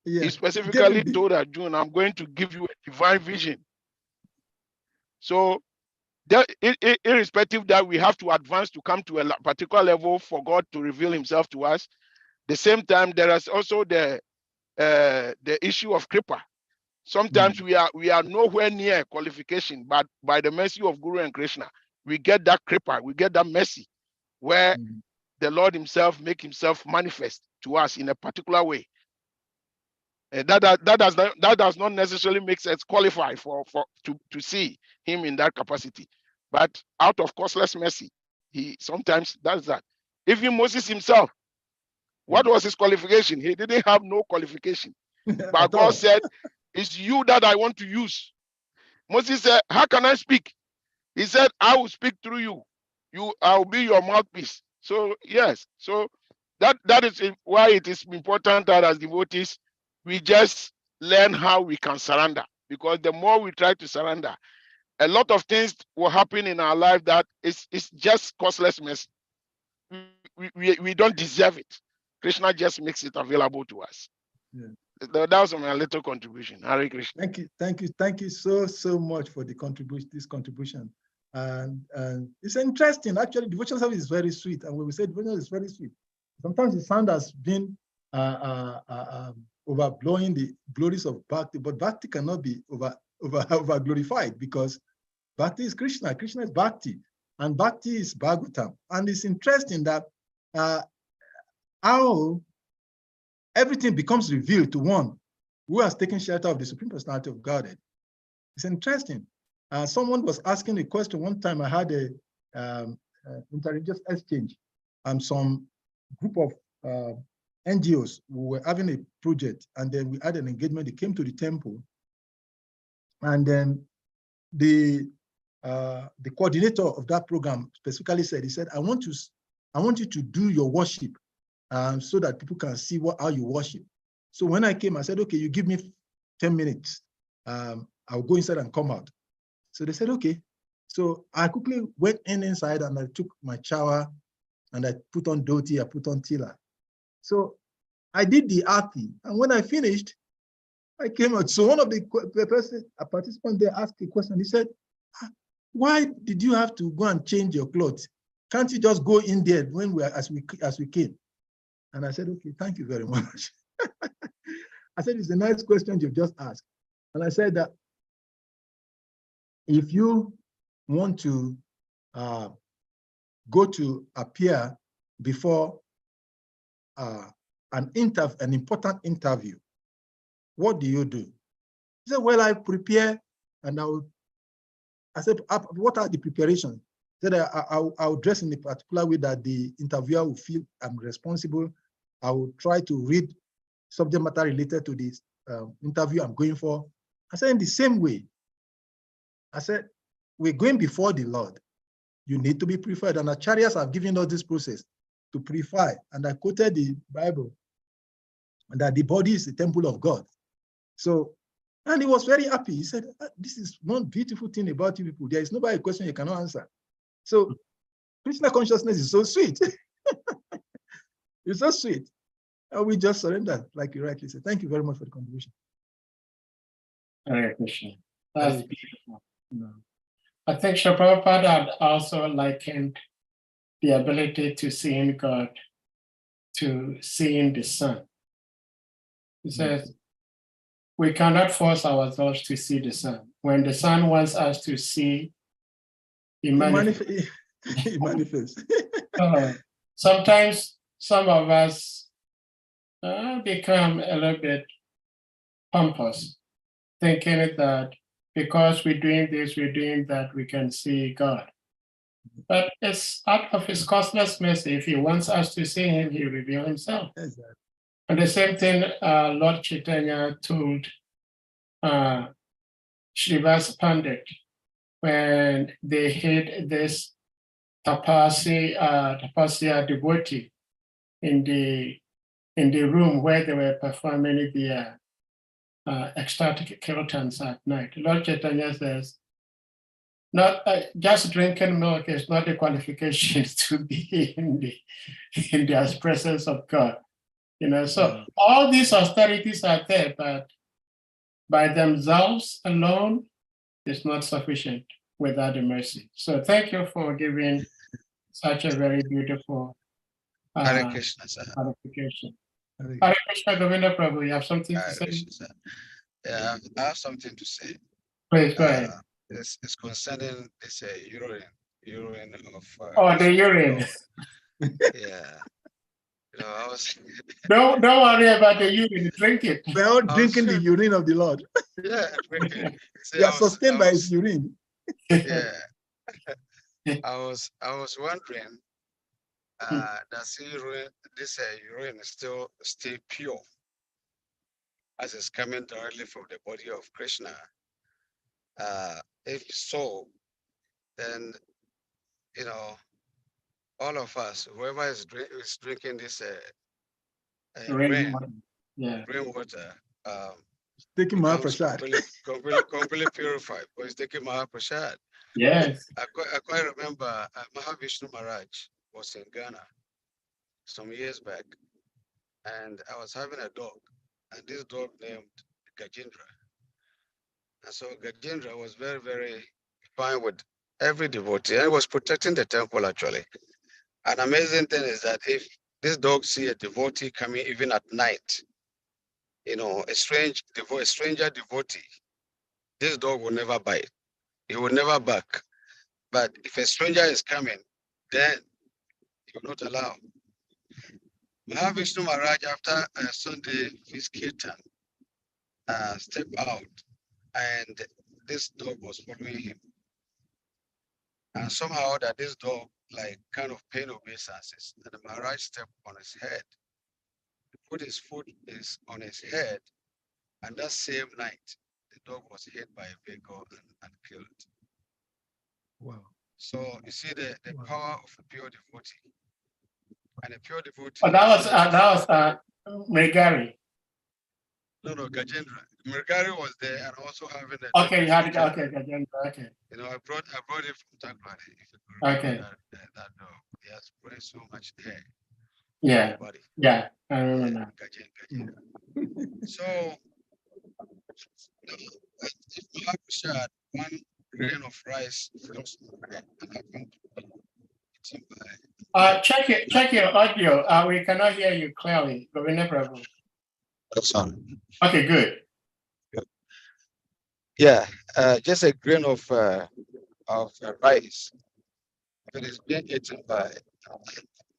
he specifically told Arjun, I'm going to give you a divine vision. So that, irrespective that we have to advance to come to a particular level for God to reveal himself to us, the same time, there is also the issue of kripa. Sometimes we are nowhere near qualification, but by the mercy of Guru and Krishna, we get that kripa, we get that mercy, where the Lord himself make himself manifest to us in a particular way. That does not necessarily make us qualify to see him in that capacity, but out of causeless mercy, he sometimes does that. Even Moses himself, what was his qualification? He didn't have no qualification, but God said, it's you that I want to use. Moses said, how can I speak? He said, I will speak through you. I will be your mouthpiece. So yes, so that is why it is important that as devotees, we just learn how we can surrender. Because the more we try to surrender, a lot of things will happen in our life that it's just causeless mercy. We don't deserve it. Krishna just makes it available to us. That was my little contribution. Hare Krishna. Thank you so much for the contribution, this contribution. And it's interesting. Actually, devotional service is very sweet. And when we say devotional is very sweet, sometimes it sounds as being overblowing the glories of Bhakti, but Bhakti cannot be over glorified, because Bhakti is Krishna, Krishna is Bhakti, and Bhakti is Bhagavatam. And it's interesting that how everything becomes revealed to one who has taken shelter of the Supreme Personality of Godhead. It's interesting. Someone was asking a question one time. I had a interreligious exchange, and some group of NGOs who were having a project, and then we had an engagement. They came to the temple, and then the coordinator of that program specifically said, he said, I want you to do your worship so that people can see how you worship. So when I came, I said, okay, you give me 10 minutes. I'll go inside and come out. So they said, okay. So I quickly went inside and I took my shower and I put on dhoti, I put on tila. So I did the arti, and when I finished, I came out. So one of the participants there asked a question. He said, why did you have to go and change your clothes? Can't you just go in there when as we came? And I said, okay, thank you very much. I said, it's a nice question you've just asked. And I said that if you want to go to appear before an important interview, what do you do? He said, well, I prepare, and I said, what are the preparations? He said, I'll dress in a particular way that the interviewer will feel I'm responsible. I will try to read subject matter related to this interview I'm going for. I said, in the same way, I said, we're going before the Lord. You need to be purified. And acharyas have given us this process to purify. And I quoted the Bible, that the body is the temple of God. So, and he was very happy. He said, this is one beautiful thing about you people. There is nobody question you cannot answer. So Krishna consciousness is so sweet. It's so sweet. And we just surrender, like you rightly said. Thank you very much for the contribution. Hare Krishna. That's beautiful. I think Srila Prabhupada had also likened the ability to see in God to seeing the sun. He says, we cannot force ourselves to see the sun. When the sun wants us to see, he manifests. He manifests. Sometimes some of us become a little bit pompous, thinking that because we're doing this, we're doing that, we can see God. But it's out of his costless mercy. If he wants us to see him, he reveals himself. Exactly. And the same thing Lord Chaitanya told Srivas Pandit when they hid this tapasya devotee in the room where they were performing the ecstatic kirtans at night. Lord Chaitanya says, not just drinking milk is not the qualification to be in the presence of God. So all these austerities are there, but by themselves alone is not sufficient without the mercy. So thank you for giving such a very beautiful Hare Krishna, sir. clarification. Hare Krishna, Govinda Prabhu, you have something to Hare say? Krishna, sir. Yeah, I have something to say. Please go ahead. It's concerning this urine of. The urine. Yeah. I was. Don't worry about the urine. Drink it. We're all drinking the urine of the Lord. Yeah, drinking. We are sustained by his urine. Yeah. I was wondering, does this urine still stay pure as it's coming directly from the body of Krishna? If so, then all of us, whoever is drinking this rainwater, taking Mahaprasad. completely purified, but it's taking Mahaprasad. Yes. I quite remember Mahavishnu Maharaj was in Ghana some years back, and I was having a dog, and this dog named Gajendra. And so Gajendra was very, very fine with every devotee, and he was protecting the temple actually. An amazing thing is that if this dog see a devotee coming even at night, you know, a stranger devotee, this dog will never bite. He will never bark. But if a stranger is coming, then he will not allow. Mahavishnu Maharaj, after Sunday his kirtan, stepped out, and this dog was following him. And somehow that this dog like kind of pain obeisance, and the Maharaj stepped on his head, put his foot on his head, and that same night, the dog was hit by a vehicle and killed. Wow. So you see the power of a pure devotee. And a pure devotee. Oh, that was Megari. No, Gajendra. Mirgari was there and also having a. Okay, you had it. Okay, Gajendra. Okay. You know, I brought it from Takladi. Okay. That dog. He has spread so much hair. Yeah. Body. Yeah, I remember now. Gajendra. So, if you have shared one grain of rice flows Check your audio. We cannot hear you clearly. Governor Prabhu. That's all. Okay, good. Yeah, just a grain of rice. If it is being eaten by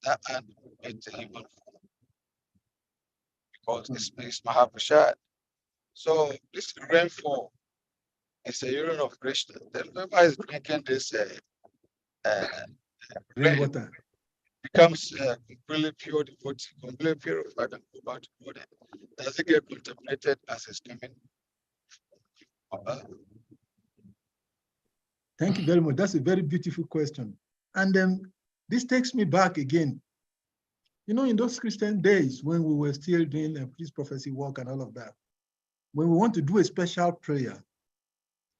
that animal, it's a human form because it's Mahaprasad. So this rainfall is the urine of Krishna. Then whoever is drinking this Rainwater. becomes completely pure devotee, completely purified and go back to body. Does it get contaminated as it's coming? Thank you very much. That's a very beautiful question. And then this takes me back again. You know, in those Christian days when we were still doing priest prophecy work and all of that, when we want to do a special prayer,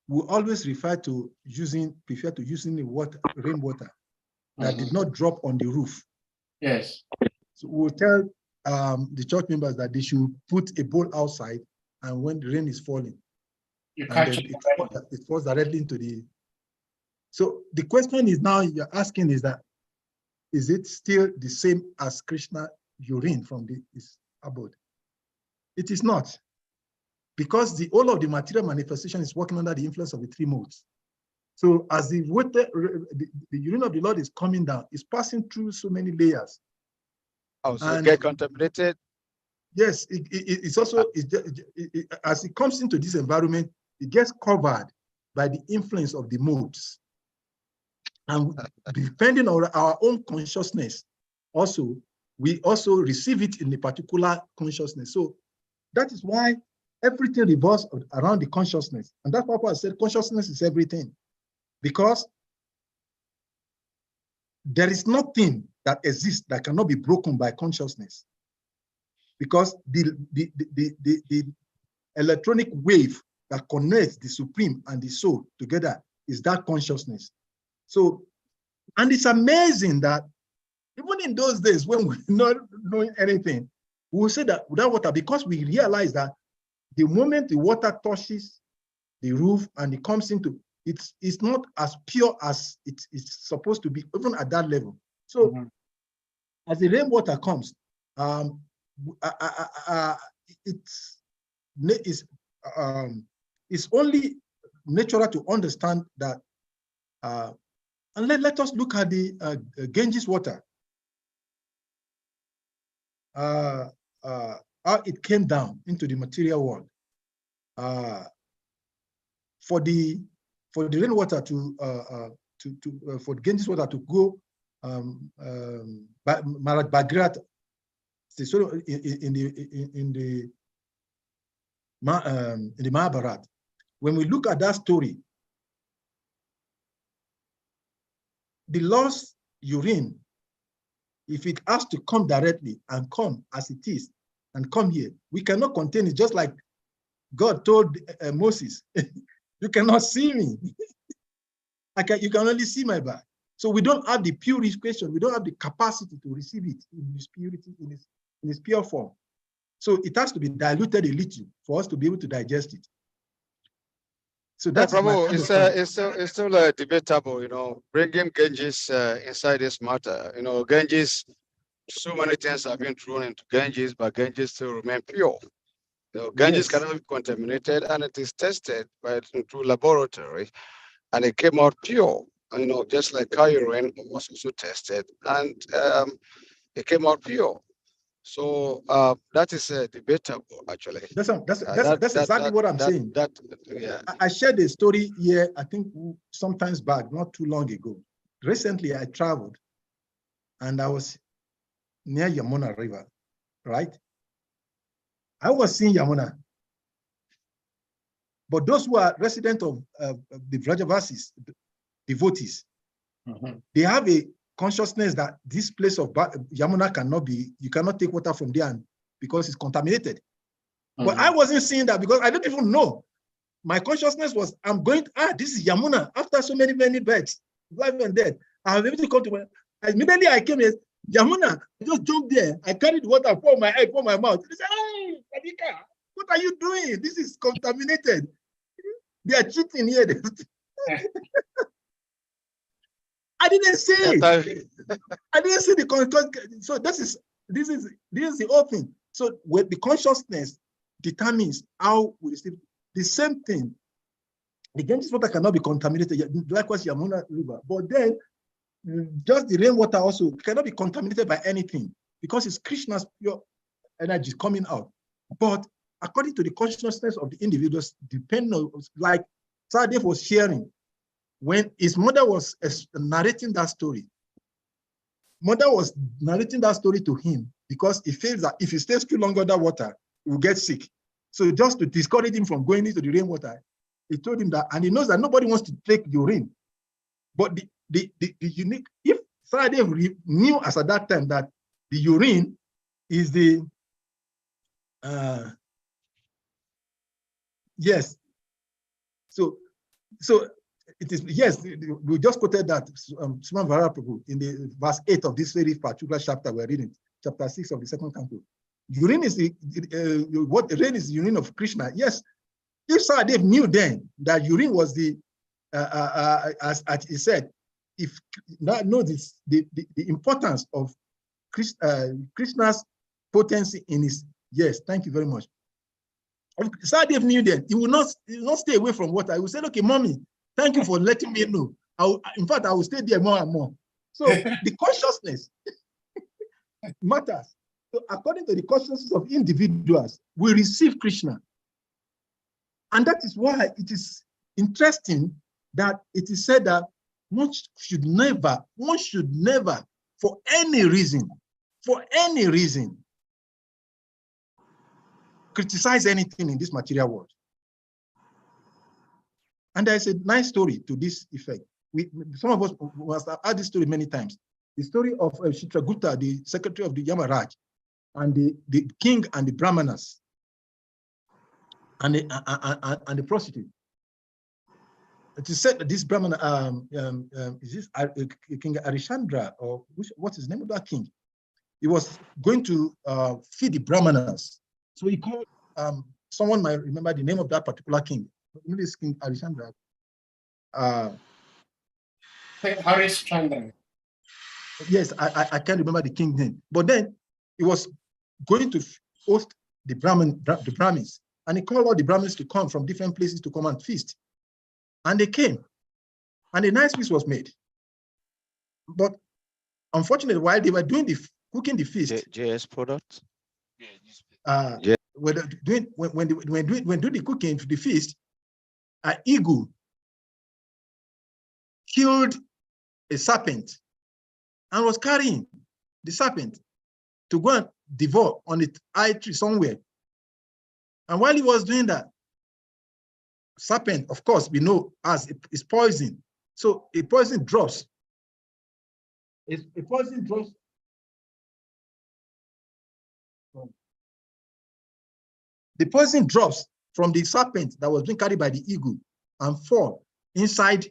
we always prefer to using the water, rainwater that did not drop on the roof. Yes. So we'll tell the church members that they should put a bowl outside, and when the rain is falling, You catch it. It falls directly into the. So the question is now you're asking is that, is it still the same as Krishna urine from his abode? It is not, because the whole of the material manifestation is working under the influence of the three modes. So as the water, the urine of the Lord is coming down, it's passing through so many layers. Oh, so it get contaminated? Yes, it's also, as it comes into this environment, it gets covered by the influence of the modes. And depending on our own consciousness, also, we also receive it in a particular consciousness. So that is why everything revolves around the consciousness. And that's why I said consciousness is everything. Because there is nothing that exists that cannot be broken by consciousness. Because the electronic wave that connects the supreme and the soul together is that consciousness. So, and it's amazing that even in those days when we're not knowing anything, we will say that without water, because we realize that the moment the water touches the roof and it comes into, it's not as pure as it's supposed to be, even at that level. So as the rainwater comes, it's only natural to understand that. And let us look at the Ganges water. How it came down into the material world. For the rainwater for the Ganges water to go Bhagirath, in the Mahabharata. When we look at that story, the lost urine, if it has to come directly and come as it is and come here, we cannot contain it, just like God told Moses, you cannot see me. You can only see my back. So we don't have the purification, we don't have the capacity to receive it in its purity, in its pure form. So it has to be diluted a little for us to be able to digest it. So that's Prabhu, it's still debatable, you know, bringing Ganges inside this matter. You know, Ganges, so many things have been thrown into Ganges, but Ganges still remain pure. You know, Ganges cannot be contaminated, and it is tested through laboratory, and it came out pure. You know, just like urine was also tested, and it came out pure. So that is debatable, actually. That's exactly what I'm saying. I shared a story here, I think sometimes back, not too long ago. Recently, I traveled, and I was near Yamuna River, right? I was seeing Yamuna. But those who are residents of the Vrajavasis, devotees, they have a consciousness that this place of Yamuna cannot be, you cannot take water from there because it's contaminated. But I wasn't seeing that because I don't even know. My consciousness was, I'm going, this is Yamuna. After so many births, life and death, I was able to come to immediately I came here, Yamuna, I just jumped there. I carried water for my eye, for my mouth. They said, hey, Salika, what are you doing? This is contaminated. They are cheating here. I didn't see it. I didn't see the context. So this is the whole thing. So when the consciousness determines how we receive the same thing, the Ganges water cannot be contaminated. Likewise, Yamuna River. But then, just the rainwater also cannot be contaminated by anything because it's Krishna's pure energy coming out. But according to the consciousness of the individuals, depending on, like Sadev was sharing, when his mother was narrating that story, mother was narrating that story to him because he feels that if he stays too long under water, he will get sick. So just to discourage him from going into the rainwater, he told him that, and he knows that nobody wants to take urine. But the unique, if Sadev knew as at that time that the urine is the, yes. So it is, yes, we just quoted that Sriman Varaprabhu in the verse 8 of this very particular chapter we're reading, chapter 6 of the second canto. Urine is what rain is the urine of Krishna. Yes, if Sahadev knew then that urine was the, as he said, if not know this, the importance of Krishna's potency in his, yes, thank you very much. If Sahadev knew then, he will not stay away from water. He will say, okay, mommy, thank you for letting me know. In fact, I will stay there more and more. So the consciousness matters. So according to the consciousness of individuals, we receive Krishna. And that is why it is interesting that it is said that one should never, for any reason, criticize anything in this material world. And there's a nice story to this effect. Some of us must have heard this story many times. The story of Chitragutta, the secretary of the Yamaraj, and the king and the Brahmanas, and the prostitute. It is said that this Brahman, is this King Arishandra, or what's his name of that king? He was going to feed the Brahmanas. So he called, someone might remember the name of that particular king. Maybe it's King Arishandra. Harishchandra. Yes, I can't remember the king's name. But then he was going to host the Brahmins, and he called all the Brahmins to come from different places to come and feast. And they came, and a nice feast was made. But unfortunately, while they were cooking the feast, JS products. when doing the cooking for the feast, an eagle killed a serpent and was carrying the serpent to go and devour on the high tree somewhere. And while he was doing that, serpent, of course, we know as is poison. So a poison drops. The poison drops from the serpent that was being carried by the eagle and fall inside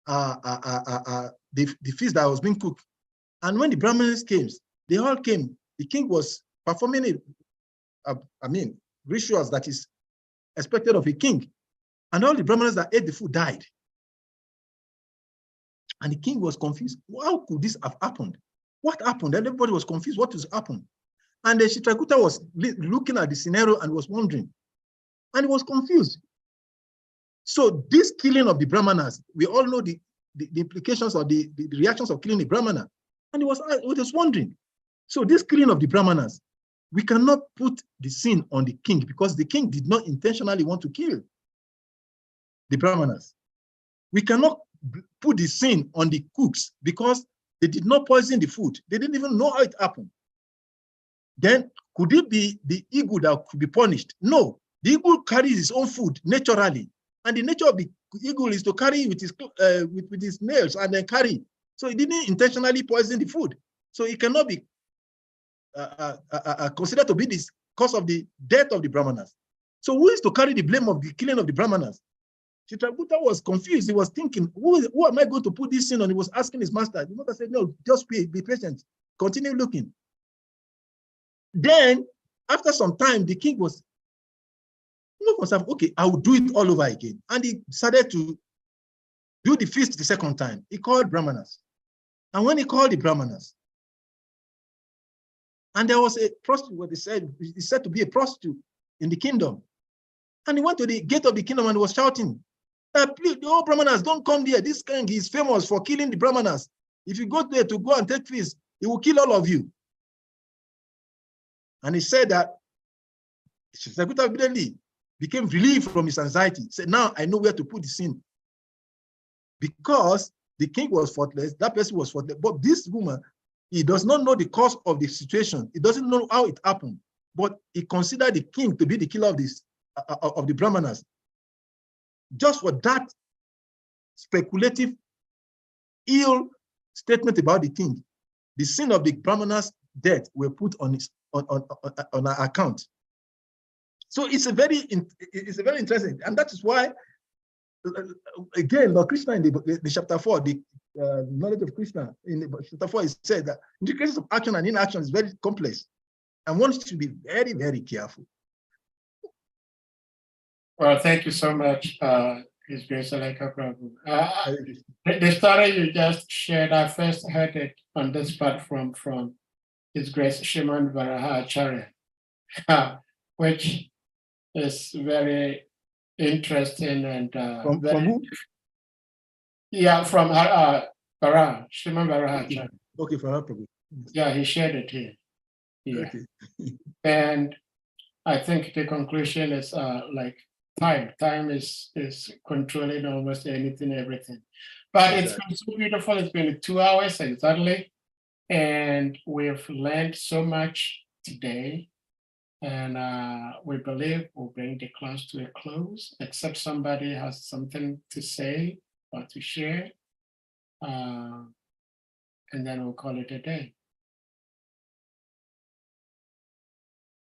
the feast that was being cooked. And when the Brahmins came, they all came. The king was performing rituals that is expected of a king. And all the Brahmanas that ate the food died. And the king was confused. How could this have happened? What happened? And everybody was confused. What has happened? And the Chitrakuta was looking at the scenario and was wondering. And he was confused. So this killing of the Brahmanas, we all know the implications or the reactions of killing the Brahmana. And he was wondering. So this killing of the Brahmanas, we cannot put the sin on the king because the king did not intentionally want to kill the Brahmanas. We cannot put the sin on the cooks because they did not poison the food. They didn't even know how it happened. Then could it be the eagle that could be punished? No, the eagle carries his own food naturally. And the nature of the eagle is to carry with his nails and then carry. So he didn't intentionally poison the food. So it cannot be considered to be the cause of the death of the Brahmanas. So who is to carry the blame of the killing of the Brahmanas? Chitrakuta was confused. He was thinking, who am I going to put this sin on? He was asking his master. The master said, no, just be patient. Continue looking. Then, after some time, the king was, okay, I will do it all over again. And he decided to do the feast the second time. He called Brahmanas. And when he called the Brahmanas, and there was a prostitute, what he said to be a prostitute in the kingdom. And he went to the gate of the kingdom and was shouting, please, all Brahmanas, don't come there. This king is famous for killing the Brahmanas. If you go there to go and take feast, he will kill all of you. And he said that Chitrakuta immediately became relieved from his anxiety. He said, now I know where to put the sin. Because the king was faultless, that person was faultless. But this woman, he does not know the cause of the situation. He doesn't know how it happened. But he considered the king to be the killer of the Brahmanas. Just for that speculative, ill statement about the king, the sin of the Brahmanas' death were put on our account. So it's a very interesting, and that is why, again, Lord Krishna in the chapter 4, the knowledge of Krishna in the chapter 4, is said that in the case of action and inaction is very complex, and one should be very, very careful. Well, thank you so much, His Grace Salika Prabhu. The story you just shared, I first heard it on this platform from His Grace Shriman Varahacharya, which is very interesting and From who? Yeah, from Shriman Varahacharya. Okay, for Prabhu. Yeah, he shared it here. Yeah. Okay. And I think the conclusion is like time is controlling almost anything, everything. But it's been so beautiful. It's been 2 hours exactly. And we've learned so much today. And we believe we'll bring the class to a close, except somebody has something to say or to share. And then we'll call it a day.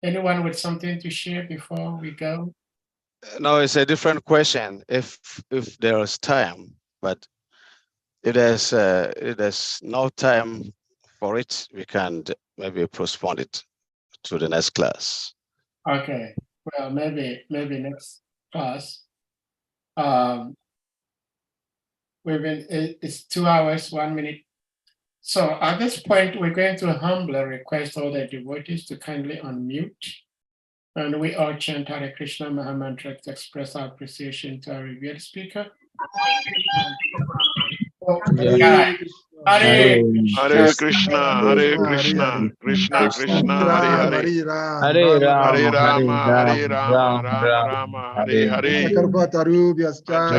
Anyone with something to share before we go? No, it's a different question. If there is time, but if there's no time for it, we can maybe postpone it to the next class. Okay. Well, maybe next class. It's 2 hours, 1 minute. So at this point, we're going to humbly request all the devotees to kindly unmute. And we all chant Hare Krishna Maha Mantra to express our appreciation to our revered speaker. Hare Krishna, Hare Krishna, Krishna Krishna, Hare Hare, Hare Rama, Hare Rama, Rama Rama, Hare Hare. Chakapatarubhyacha,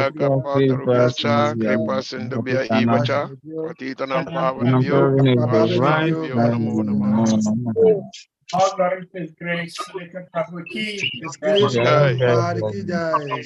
Kripa Sindhubhya Evacha, Patitanam Pavanabhyo, Namo Namaha. All glory to His Grace, Salika Prabhu Ki. Jai.